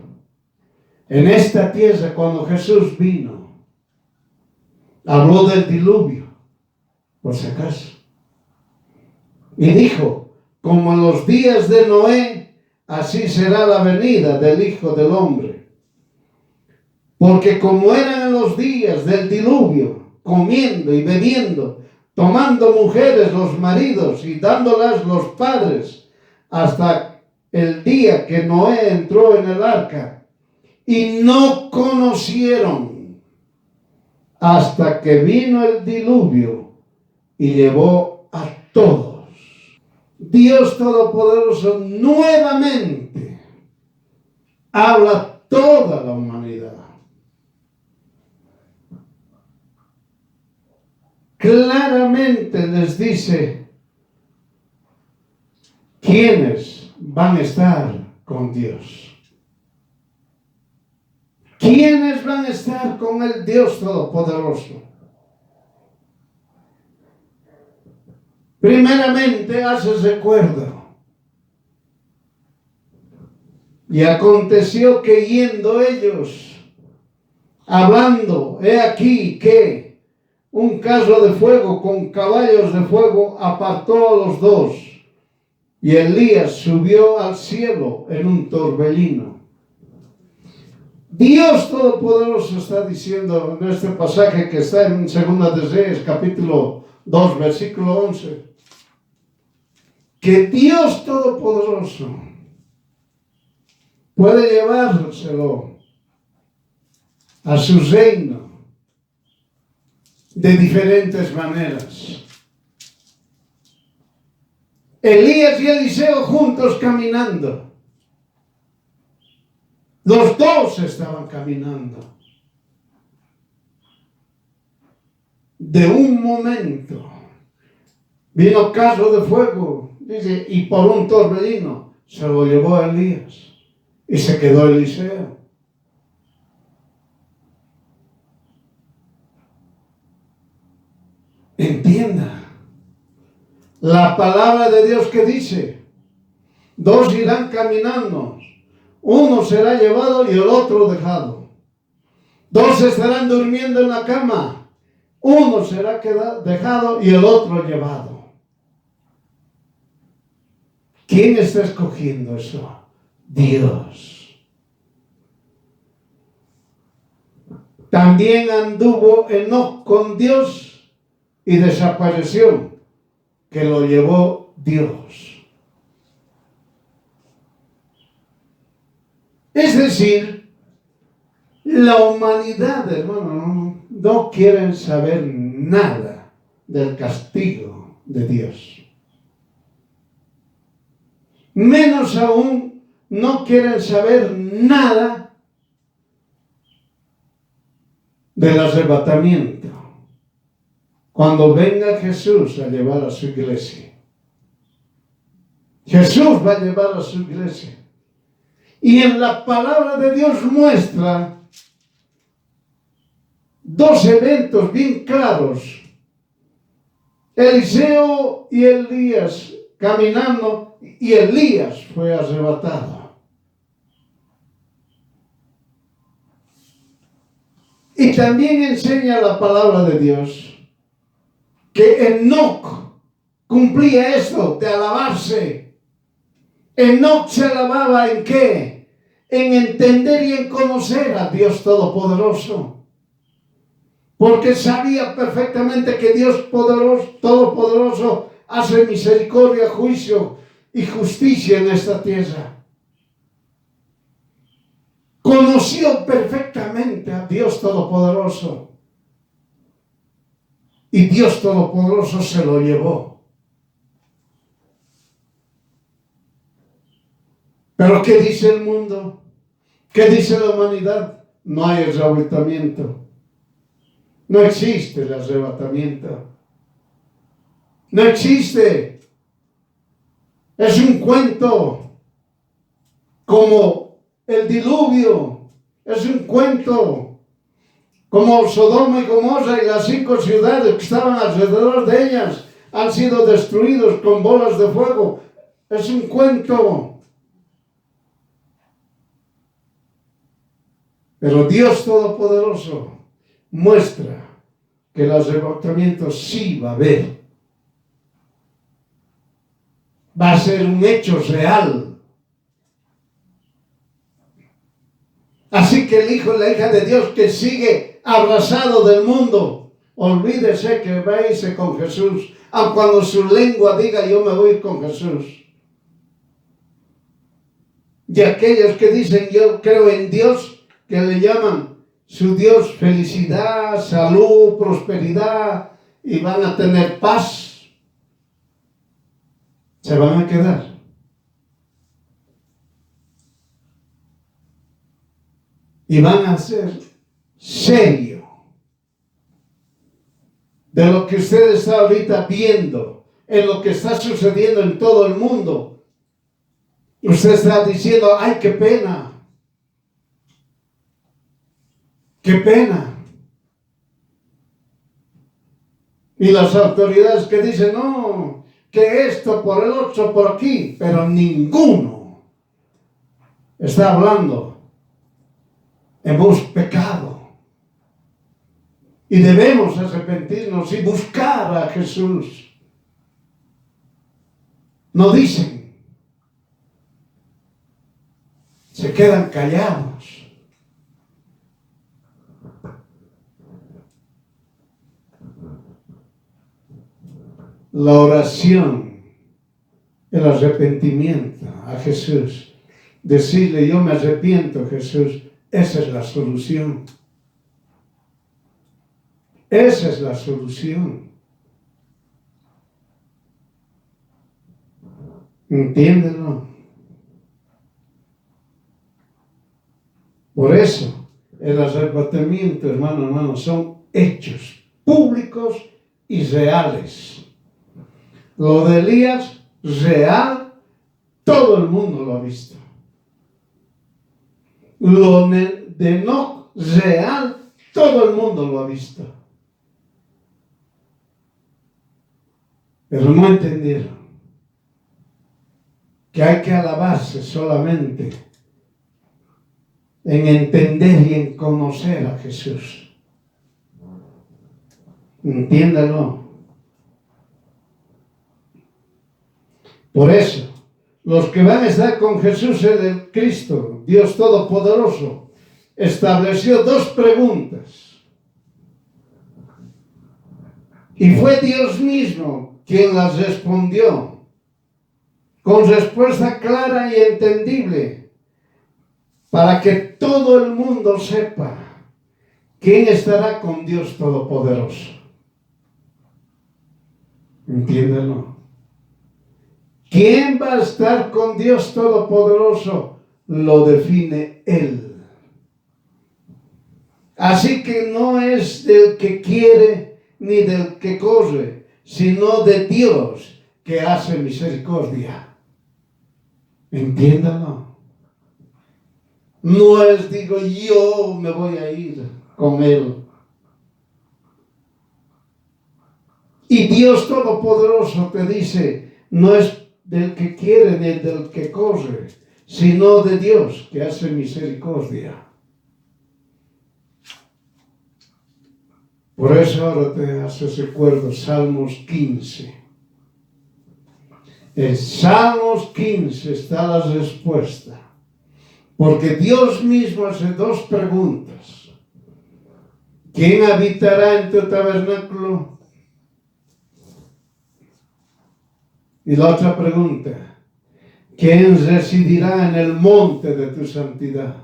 en esta tierra, cuando Jesús vino, habló del diluvio, por si acaso. Y dijo, como en los días de Noé, así será la venida del Hijo del Hombre. Porque como eran en los días del diluvio, comiendo y bebiendo, tomando mujeres los maridos y dándolas los padres, hasta el día que Noé entró en el arca, y no conocieron hasta que vino el diluvio y llevó a todos. Dios Todopoderoso nuevamente habla a toda la humanidad. Claramente les dice quiénes van a estar con Dios. ¿Quiénes van a estar con el Dios Todopoderoso? Primeramente, haces recuerdo. Y aconteció que yendo ellos, hablando, he aquí que un carro de fuego con caballos de fuego apartó a los dos. Y Elías subió al cielo en un torbellino. Dios Todopoderoso está diciendo en este pasaje que está en 2 de Reyes, capítulo 2, versículo 11, que Dios Todopoderoso puede llevárselo a su reino de diferentes maneras. Elías y Eliseo juntos caminando. Los dos estaban caminando. De un momento Vino carro de fuego, dice, y por un torbellino se lo llevó a Elías y se quedó Eliseo. Entienda la palabra de Dios que dice: dos irán caminando, uno será llevado y el otro dejado. Dos estarán durmiendo en la cama, uno será dejado y el otro llevado. ¿Quién está escogiendo eso? Dios. También anduvo Enoc con Dios y desapareció, que lo llevó Dios. Es decir, la humanidad, hermano, no quieren saber nada del castigo de Dios. Menos aún, no quieren saber nada del arrebatamiento. Cuando venga Jesús a llevar a su iglesia. Jesús va a llevar a su iglesia. Y en la palabra de Dios muestra dos eventos bien claros. Eliseo y Elías caminando, y Elías fue arrebatado. Y también enseña la palabra de Dios que Enoc cumplía esto de alabarse. Enoc se alababa ¿en qué? En entender y en conocer a Dios Todopoderoso. Porque sabía perfectamente que Dios Todopoderoso hace misericordia, juicio y justicia en esta tierra. Conoció perfectamente a Dios Todopoderoso. Y Dios Todopoderoso se lo llevó. Pero ¿qué dice el mundo? ¿Qué dice la humanidad? No hay arrebatamiento. No existe el arrebatamiento. No existe. Es un cuento como el diluvio. Es un cuento como Sodoma y Gomorra y las 5 ciudades que estaban alrededor de ellas han sido destruidos con bolas de fuego. Es un cuento. Pero Dios Todopoderoso muestra que el arrebatamiento sí va a haber. Va a ser un hecho real. Así que el hijo y la hija de Dios que sigue abrazado del mundo, olvídese que va a irse con Jesús, aun cuando su lengua diga yo me voy con Jesús. Y aquellos que dicen yo creo en Dios, que le llaman su Dios felicidad, salud, prosperidad y van a tener paz, se van a quedar. Y van a ser serio de lo que usted está ahorita viendo, en lo que está sucediendo en todo el mundo. Usted está diciendo, ay, qué pena. Qué pena. Y las autoridades que dicen, no, que esto por el otro por aquí, pero ninguno está hablando. Hemos pecado y debemos arrepentirnos y buscar a Jesús. No dicen, se quedan callados. La oración, el arrepentimiento a Jesús, decirle yo me arrepiento, Jesús. Esa es la solución. Esa es la solución. Entiéndelo. Por eso, el arrebatamiento, hermano, son hechos públicos y reales. Lo de Elías, real, todo el mundo lo ha visto. Lo de Enoc, real, todo el mundo lo ha visto. Pero no entendieron que hay que alabarse solamente en entender y en conocer a Jesús. Entiéndalo. Por eso, los que van a estar con Jesús en el Cristo, Dios Todopoderoso, estableció dos preguntas. Y fue Dios mismo quien las respondió con respuesta clara y entendible para que todo el mundo sepa quién estará con Dios Todopoderoso. Entiéndelo. ¿Quién va a estar con Dios Todopoderoso? Lo define Él. Así que no es del que quiere ni del que corre, sino de Dios que hace misericordia. Entiéndalo. No es, digo, yo me voy a ir con Él. Y Dios Todopoderoso te dice, no es del que quiere ni del que corre, sino de Dios que hace misericordia. Por eso ahora te haces recuerdo Salmos 15. En Salmos 15 está la respuesta. Porque Dios mismo hace dos preguntas. ¿Quién habitará en tu tabernáculo? Y la otra pregunta. ¿Quién residirá en el monte de tu santidad?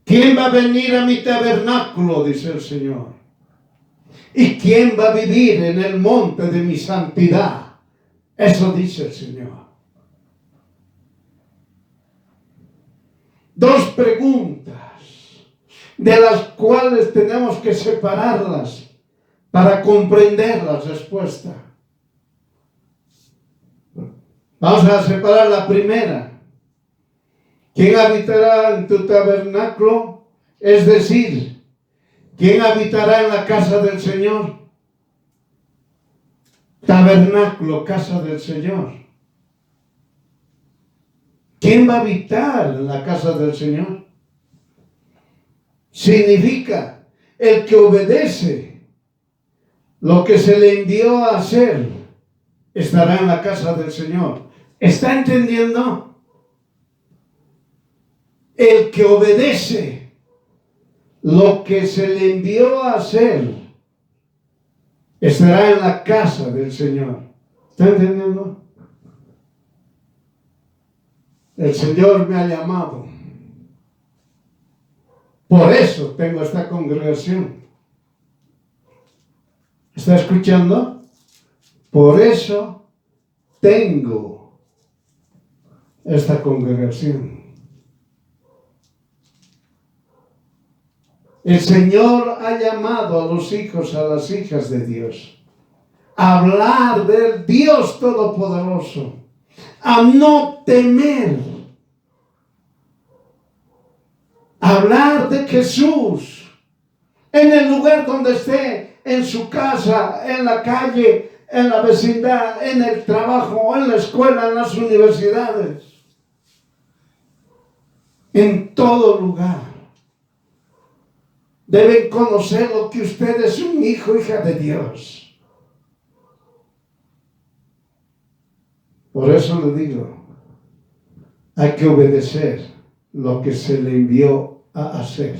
¿Quién va a venir a mi tabernáculo? Dice el Señor. ¿Y quién va a vivir en el monte de mi santidad? Eso dice el Señor. Dos preguntas de las cuales tenemos que separarlas para comprender la respuesta. Vamos a separar la primera. ¿Quién habitará en tu tabernáculo? Es decir, ¿quién habitará en la casa del Señor? Tabernáculo, casa del Señor. ¿Quién va a habitar en la casa del Señor? Significa el que obedece lo que se le envió a hacer, estará en la casa del Señor. ¿Está entendiendo? El que obedece lo que se le envió a hacer, estará en la casa del Señor. ¿Está entendiendo? El Señor me ha llamado. Por eso tengo esta congregación. ¿Está escuchando? Por eso tengo esta congregación. El Señor ha llamado a los hijos, a las hijas de Dios, a hablar del Dios Todopoderoso, a no temer, a hablar de Jesús en el lugar donde esté, en su casa, en la calle, en la vecindad, en el trabajo, en la escuela, en las universidades, en todo lugar. Deben conocer lo que usted es un hijo, hija de Dios. Por eso le digo, hay que obedecer lo que se le envió a hacer.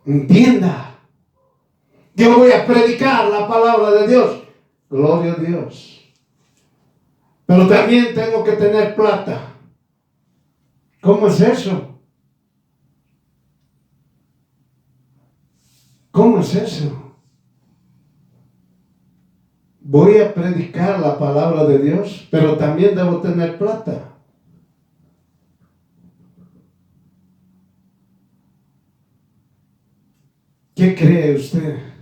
Entienda, yo voy a predicar la palabra de Dios. Gloria a Dios. Pero también tengo que tener plata. ¿Cómo es eso? ¿Cómo es eso? Voy a predicar la palabra de Dios, pero también debo tener plata. ¿Qué cree usted?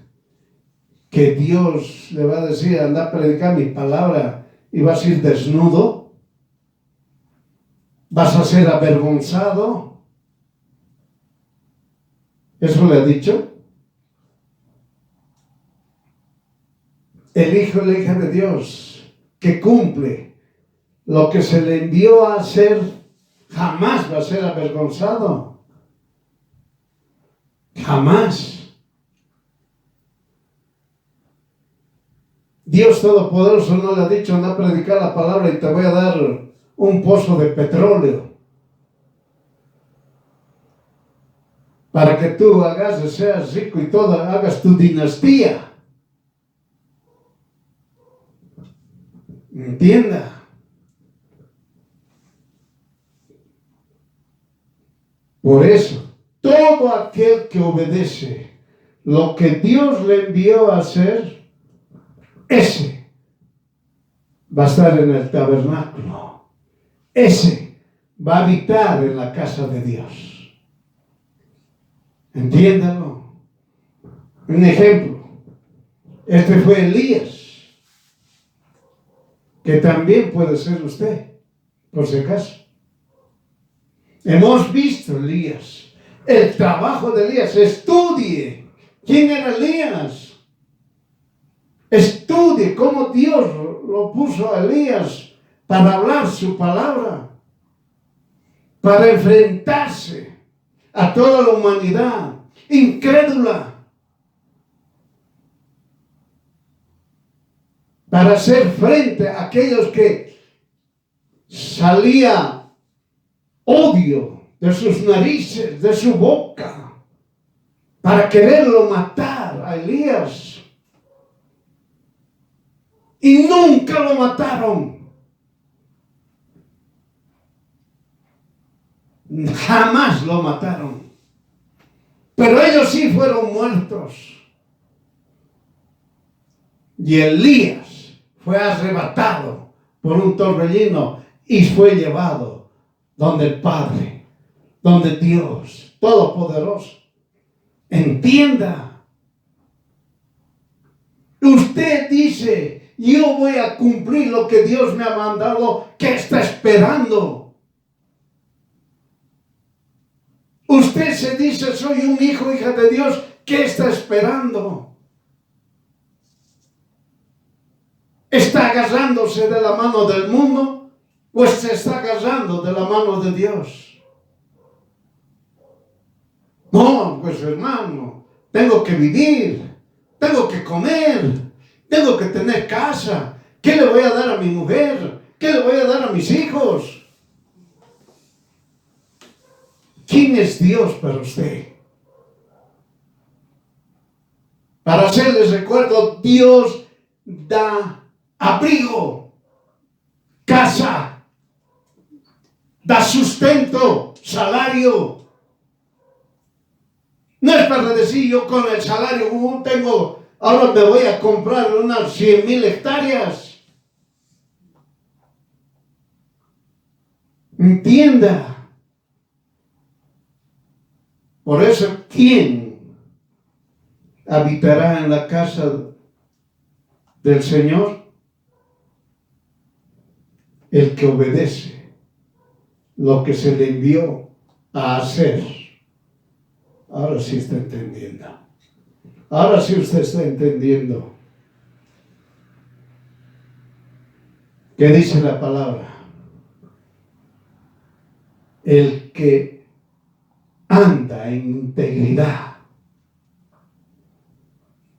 que Dios le va a decir, anda a predicar mi palabra y vas a ir desnudo, vas a ser avergonzado. ¿Eso le ha dicho? El Hijo y la hija de Dios que cumple lo que se le envió a hacer, jamás va a ser avergonzado. Jamás. Dios Todopoderoso no le ha dicho, anda a predicar la palabra y te voy a dar un pozo de petróleo para que tú hagas, seas rico y todo, hagas tu dinastía. Entienda. Por eso, todo aquel que obedece lo que Dios le envió a hacer, ese va a estar en el tabernáculo. Ese va a habitar en la casa de Dios. Entiéndalo. Un ejemplo. Este fue Elías, que también puede ser usted, por si acaso. Hemos visto Elías, el trabajo de Elías. Estudie quién era Elías. Estudie cómo Dios lo puso a Elías para hablar su palabra, para enfrentarse a toda la humanidad incrédula, para hacer frente a aquellos que salía odio de sus narices, de su boca, para quererlo matar a Elías. Y nunca lo mataron. Jamás lo mataron. Pero ellos sí fueron muertos. Y Elías fue arrebatado por un torbellino y fue llevado donde el Padre, donde Dios Todopoderoso. Entienda. Usted dice, yo voy a cumplir lo que Dios me ha mandado. ¿Qué está esperando? Usted se dice, soy un hijo, hija de Dios. ¿Qué está esperando? ¿Está agarrándose de la mano del mundo o se está agarrando de la mano de Dios? No, pues hermano, tengo que vivir, tengo que comer, tengo que tener casa. ¿Qué le voy a dar a mi mujer? ¿Qué le voy a dar a mis hijos? ¿Quién es Dios para usted? Para hacerles recuerdo, Dios da abrigo, casa, da sustento, salario. No es para decir yo con el salario tengo, ahora me voy a comprar unas 100,000 hectáreas. Entienda. Por eso, ¿quién habitará en la casa del Señor? El que obedece lo que se le envió a hacer. Ahora sí está entendiendo. Ahora sí usted está entendiendo. ¿Qué dice la palabra? El que anda en integridad,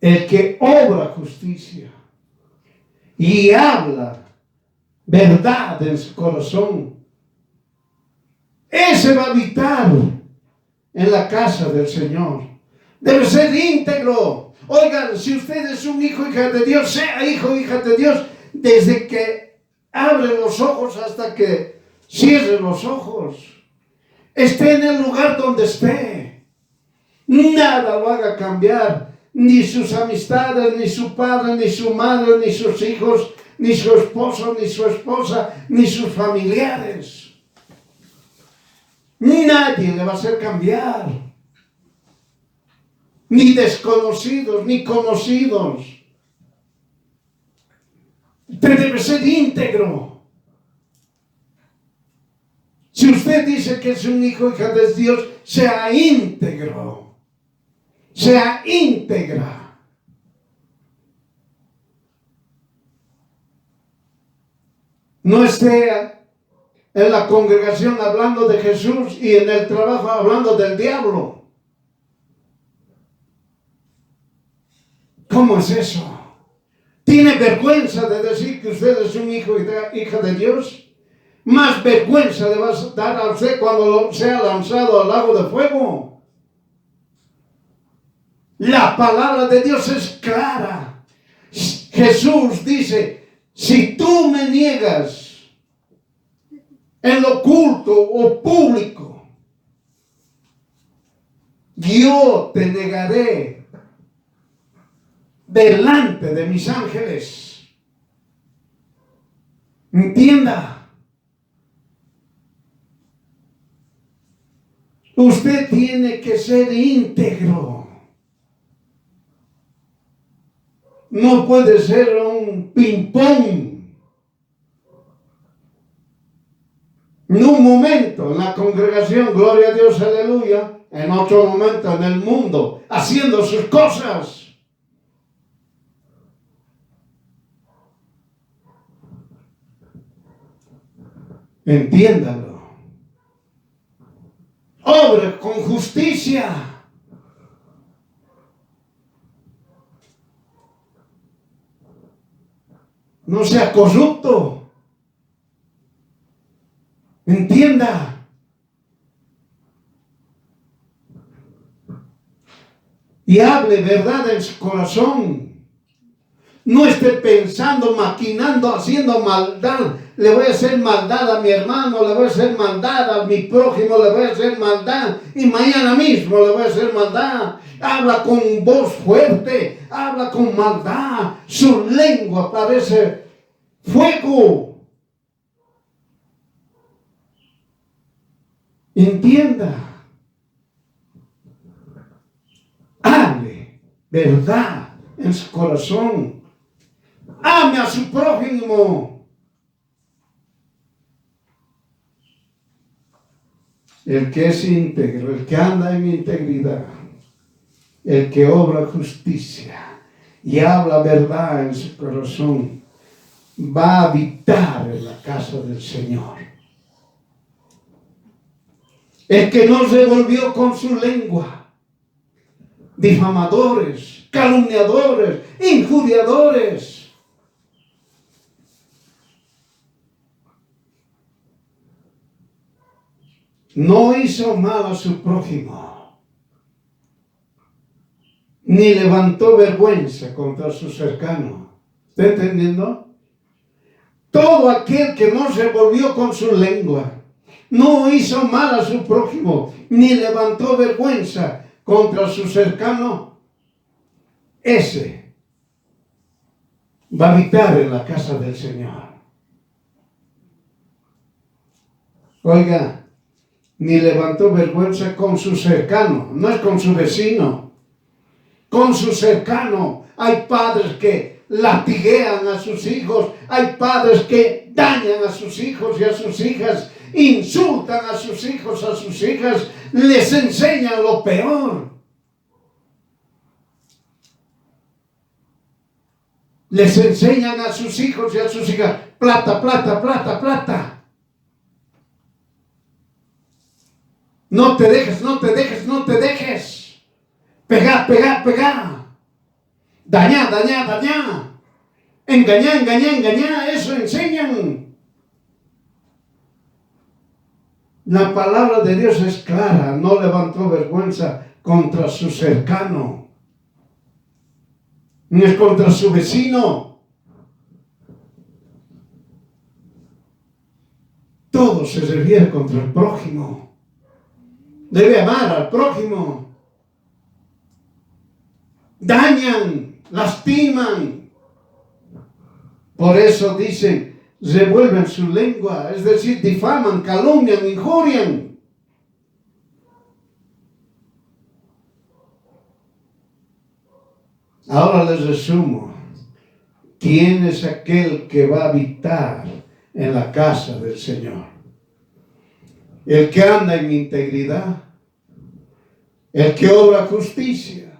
el que obra justicia y habla verdad en su corazón, ese va a habitar en la casa del Señor. Debe ser íntegro. Oigan, si usted es un hijo, hija de Dios, sea hijo, hija de Dios, desde que abre los ojos hasta que cierre los ojos. Esté en el lugar donde esté. Nada lo haga cambiar. Ni sus amistades, ni su padre, ni su madre, ni sus hijos, ni su esposo, ni su esposa, ni sus familiares. Nadie le va a hacer cambiar. Ni desconocidos, ni conocidos. Usted debe ser íntegro. Si usted dice que es un hijo, hija de Dios, sea íntegro. Sea íntegra. No esté en la congregación hablando de Jesús y en el trabajo hablando del diablo. ¿Cómo es eso? ¿Tiene vergüenza de decir que usted es un hijo y hija de Dios? Más vergüenza le va a dar a usted cuando sea lanzado al lago de fuego. La palabra de Dios es clara. Jesús dice, si tú me niegas en lo oculto o público, yo te negaré delante de mis ángeles. Entienda. Usted tiene que ser íntegro. No puede ser un ping-pong. En un momento en la congregación, gloria a Dios, aleluya. En otro momento en el mundo, haciendo sus cosas. Entiéndalo. Obre con justicia. No sea corrupto. Entienda. Y hable verdad en su corazón. No esté pensando, maquinando, haciendo maldad. Le voy a hacer maldad a mi hermano, le voy a hacer maldad a mi prójimo, le voy a hacer maldad. Y mañana mismo le voy a hacer maldad. Habla con voz fuerte, habla con maldad. Su lengua parece fuego. Entienda. Hable verdad en su corazón. Ame a su prójimo. El que es íntegro, el que anda en integridad, el que obra justicia y habla verdad en su corazón, va a habitar en la casa del Señor. El que no se volvió con su lengua, difamadores, calumniadores, injuriadores. No hizo mal a su prójimo, ni levantó vergüenza contra su cercano. ¿Está entendiendo? Todo aquel que no se volvió con su lengua, no hizo mal a su prójimo, ni levantó vergüenza contra su cercano, ese va a habitar en la casa del Señor. Oiga, ni levantó vergüenza con su cercano, no es con su vecino, con su cercano. Hay padres que latiguean a sus hijos, hay padres que dañan a sus hijos y a sus hijas, insultan a sus hijos, a sus hijas, les enseñan lo peor. Les enseñan a sus hijos y a sus hijas, plata, plata, plata, plata. No te dejes, no te dejes, no te dejes. Pegar, pegar, pegar. Dañar, dañar, dañar. Engañar, engañar, engañar. Eso enseñan. La palabra de Dios es clara. No levantó vergüenza contra su cercano. Ni es contra su vecino. Todo se refiere contra el prójimo. Debe amar al prójimo. Dañan, lastiman. Por eso dicen, revuelven su lengua, es decir, difaman, calumnian, injurian. Ahora les resumo. ¿quién es aquel que va a habitar en la casa del Señor? El que anda en integridad, el que obra justicia,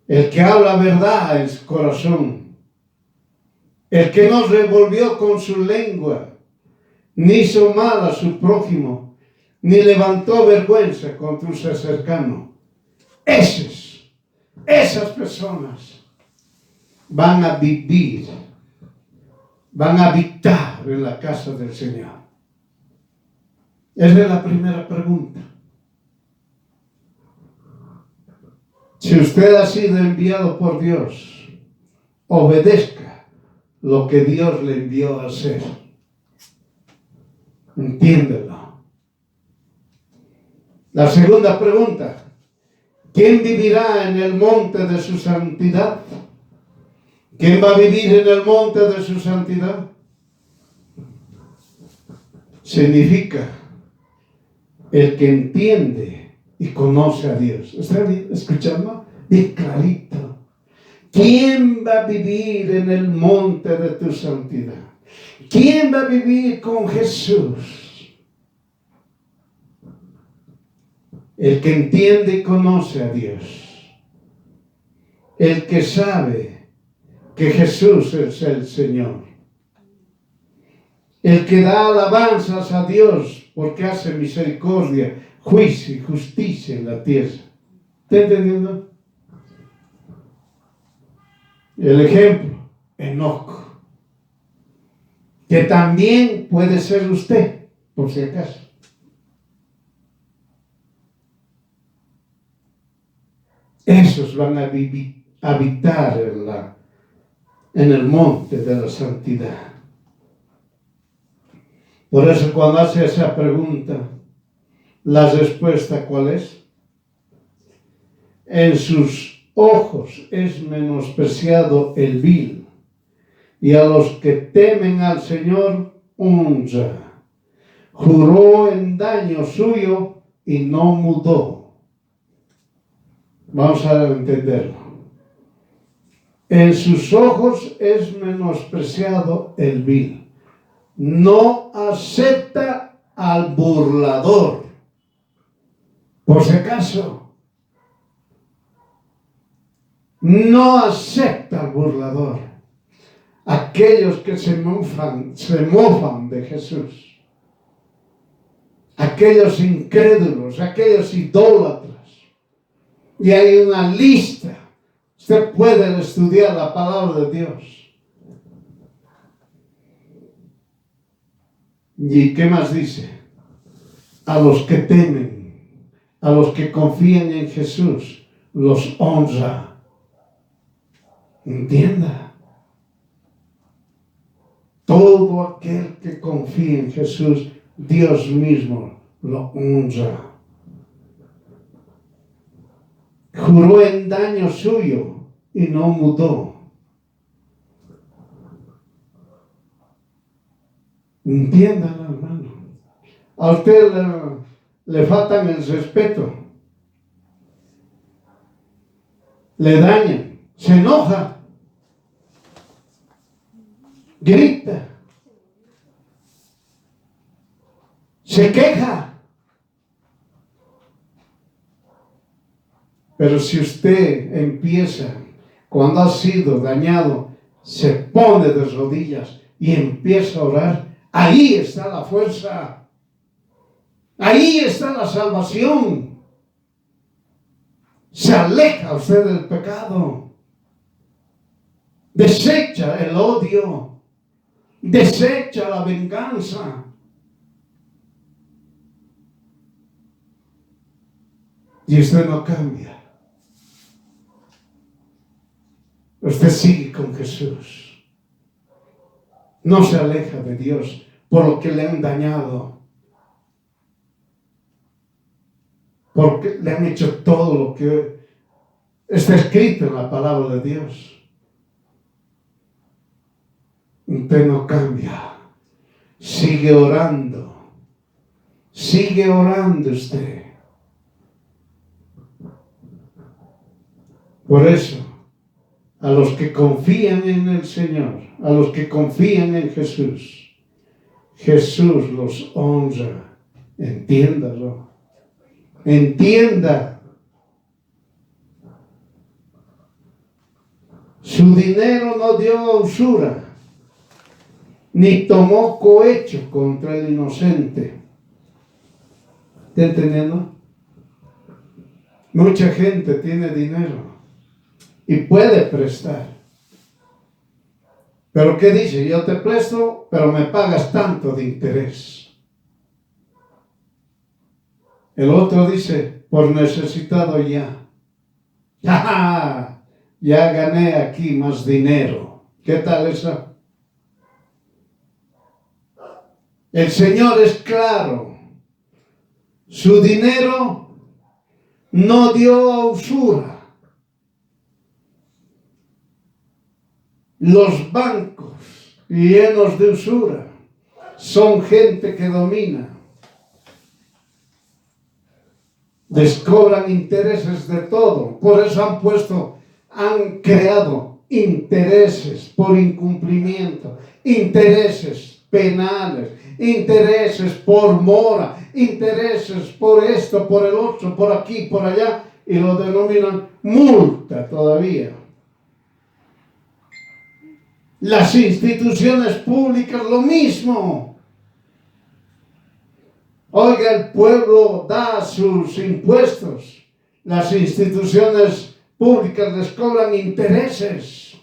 el que habla verdad en su corazón, el que no revolvió con su lengua, ni hizo mal a su prójimo, ni levantó vergüenza contra su cercano. Esas personas van a vivir, van a habitar en la casa del Señor. Esa es la primera pregunta. Si usted ha sido enviado por Dios, obedezca lo que Dios le envió a hacer. Entiéndelo. La segunda pregunta: ¿quién vivirá en el monte de su santidad? ¿Quién va a vivir en el monte de su santidad? Significa el que entiende y conoce a Dios. ¿Está escuchando? Bien clarito. ¿Quién va a vivir en el monte de tu santidad? ¿Quién va a vivir con Jesús? El que entiende y conoce a Dios. El que sabe que Jesús es el Señor. El que da alabanzas a Dios porque hace misericordia, juicio y justicia en la tierra. ¿Está entendiendo? El ejemplo, Enoc, que también puede ser usted, por si acaso. Esos van a habitar en el monte de la santidad. Por eso cuando hace esa pregunta, la respuesta ¿cuál es? En sus ojos es menospreciado el vil, y a los que temen al Señor honra. Juró en daño suyo y no mudó. Vamos a entenderlo. En sus ojos es menospreciado el vil. No acepta al burlador. Por si acaso, no acepta al burlador. Aquellos que se mofan de Jesús. Aquellos incrédulos, aquellos idólatras. Y hay una lista. Usted puede estudiar la palabra de Dios. ¿Y qué más dice? A los que temen, a los que confían en Jesús, los honra. Entienda. Todo aquel que confía en Jesús, Dios mismo lo honra. Juró en daño suyo y no mudó. Entiéndalo, hermano. A usted le faltan el respeto. Le dañan. Se enoja. Grita. Se queja. Pero si usted empieza, cuando ha sido dañado, se pone de rodillas y empieza a orar, ahí está la fuerza. Ahí está la salvación. Se aleja usted del pecado. Desecha el odio. Desecha la venganza. Y usted no cambia. Usted sigue con Jesús. No se aleja de Dios por lo que le han dañado. Porque le han hecho todo lo que está escrito en la palabra de Dios. Usted no cambia. Sigue orando. Sigue orando usted. Por eso, a los que confían en el Señor, a los que confían en Jesús, Jesús los honra. Entiéndalo. Entienda. Su dinero no dio usura, ni tomó cohecho contra el inocente. ¿Está entendiendo? Mucha gente tiene dinero y puede prestar. Pero ¿qué dice? Yo te presto, pero me pagas tanto de interés. El otro dice, por necesitado ya. ¡Ja! Ya gané aquí más dinero. ¿Qué tal eso? El Señor es claro. Su dinero no dio a usura. Los bancos llenos de usura son gente que domina. Les cobran intereses de todo. Por eso han creado intereses por incumplimiento, intereses penales, intereses por mora, intereses por esto, por el otro, por aquí, por allá, y lo denominan multa todavía. Las instituciones públicas lo mismo. Oiga, el pueblo da sus impuestos, las instituciones públicas les cobran intereses.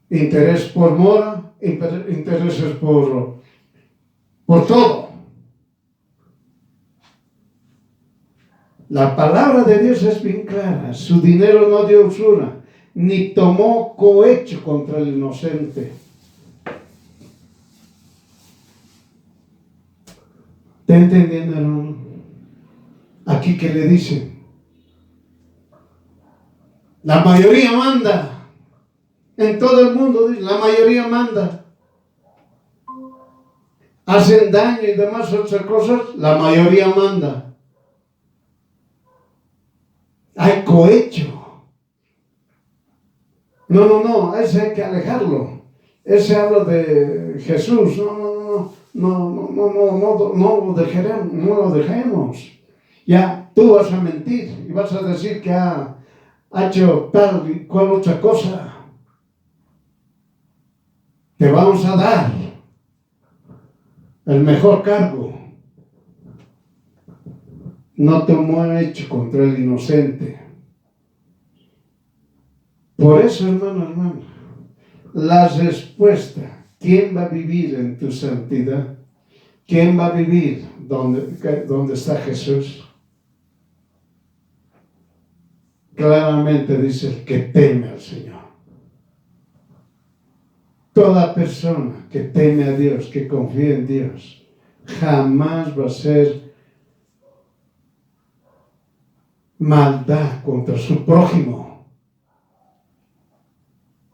Interés por mora, intereses por todo. La palabra de Dios es bien clara. Su dinero no dio usura, ni tomó cohecho contra el inocente. ¿Está entendiendo, hermano? Aquí que le dicen, la mayoría manda. En todo el mundo, la mayoría manda. Hacen daño y demás otras cosas, la mayoría manda. Hay cohecho. No, ese hay que alejarlo. Ese habla de Jesús. No lo dejemos. Ya, tú vas a mentir y vas a decir que ha hecho tal y cual otra cosa. Te vamos a dar el mejor cargo. No tomó hecho contra el inocente. Por eso, hermano, la respuesta, ¿quién va a vivir en tu santidad? ¿Quién va a vivir donde está Jesús? Claramente dice el que teme al Señor. Toda persona que teme a Dios, que confía en Dios, jamás va a ser maldad contra su prójimo.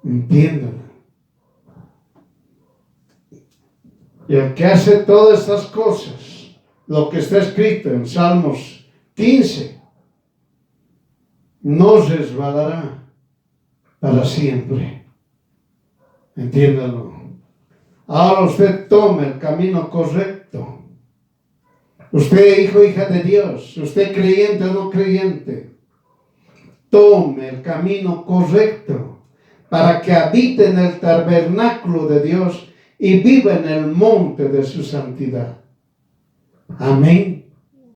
Entiéndalo. Y el que hace todas estas cosas, lo que está escrito en Salmos 15, no resbalará para siempre. Entiéndalo. Ahora usted tome el camino correcto. Usted, hijo, hija de Dios, usted creyente o no creyente, tome el camino correcto para que habite en el tabernáculo de Dios y viva en el monte de su santidad. Amén.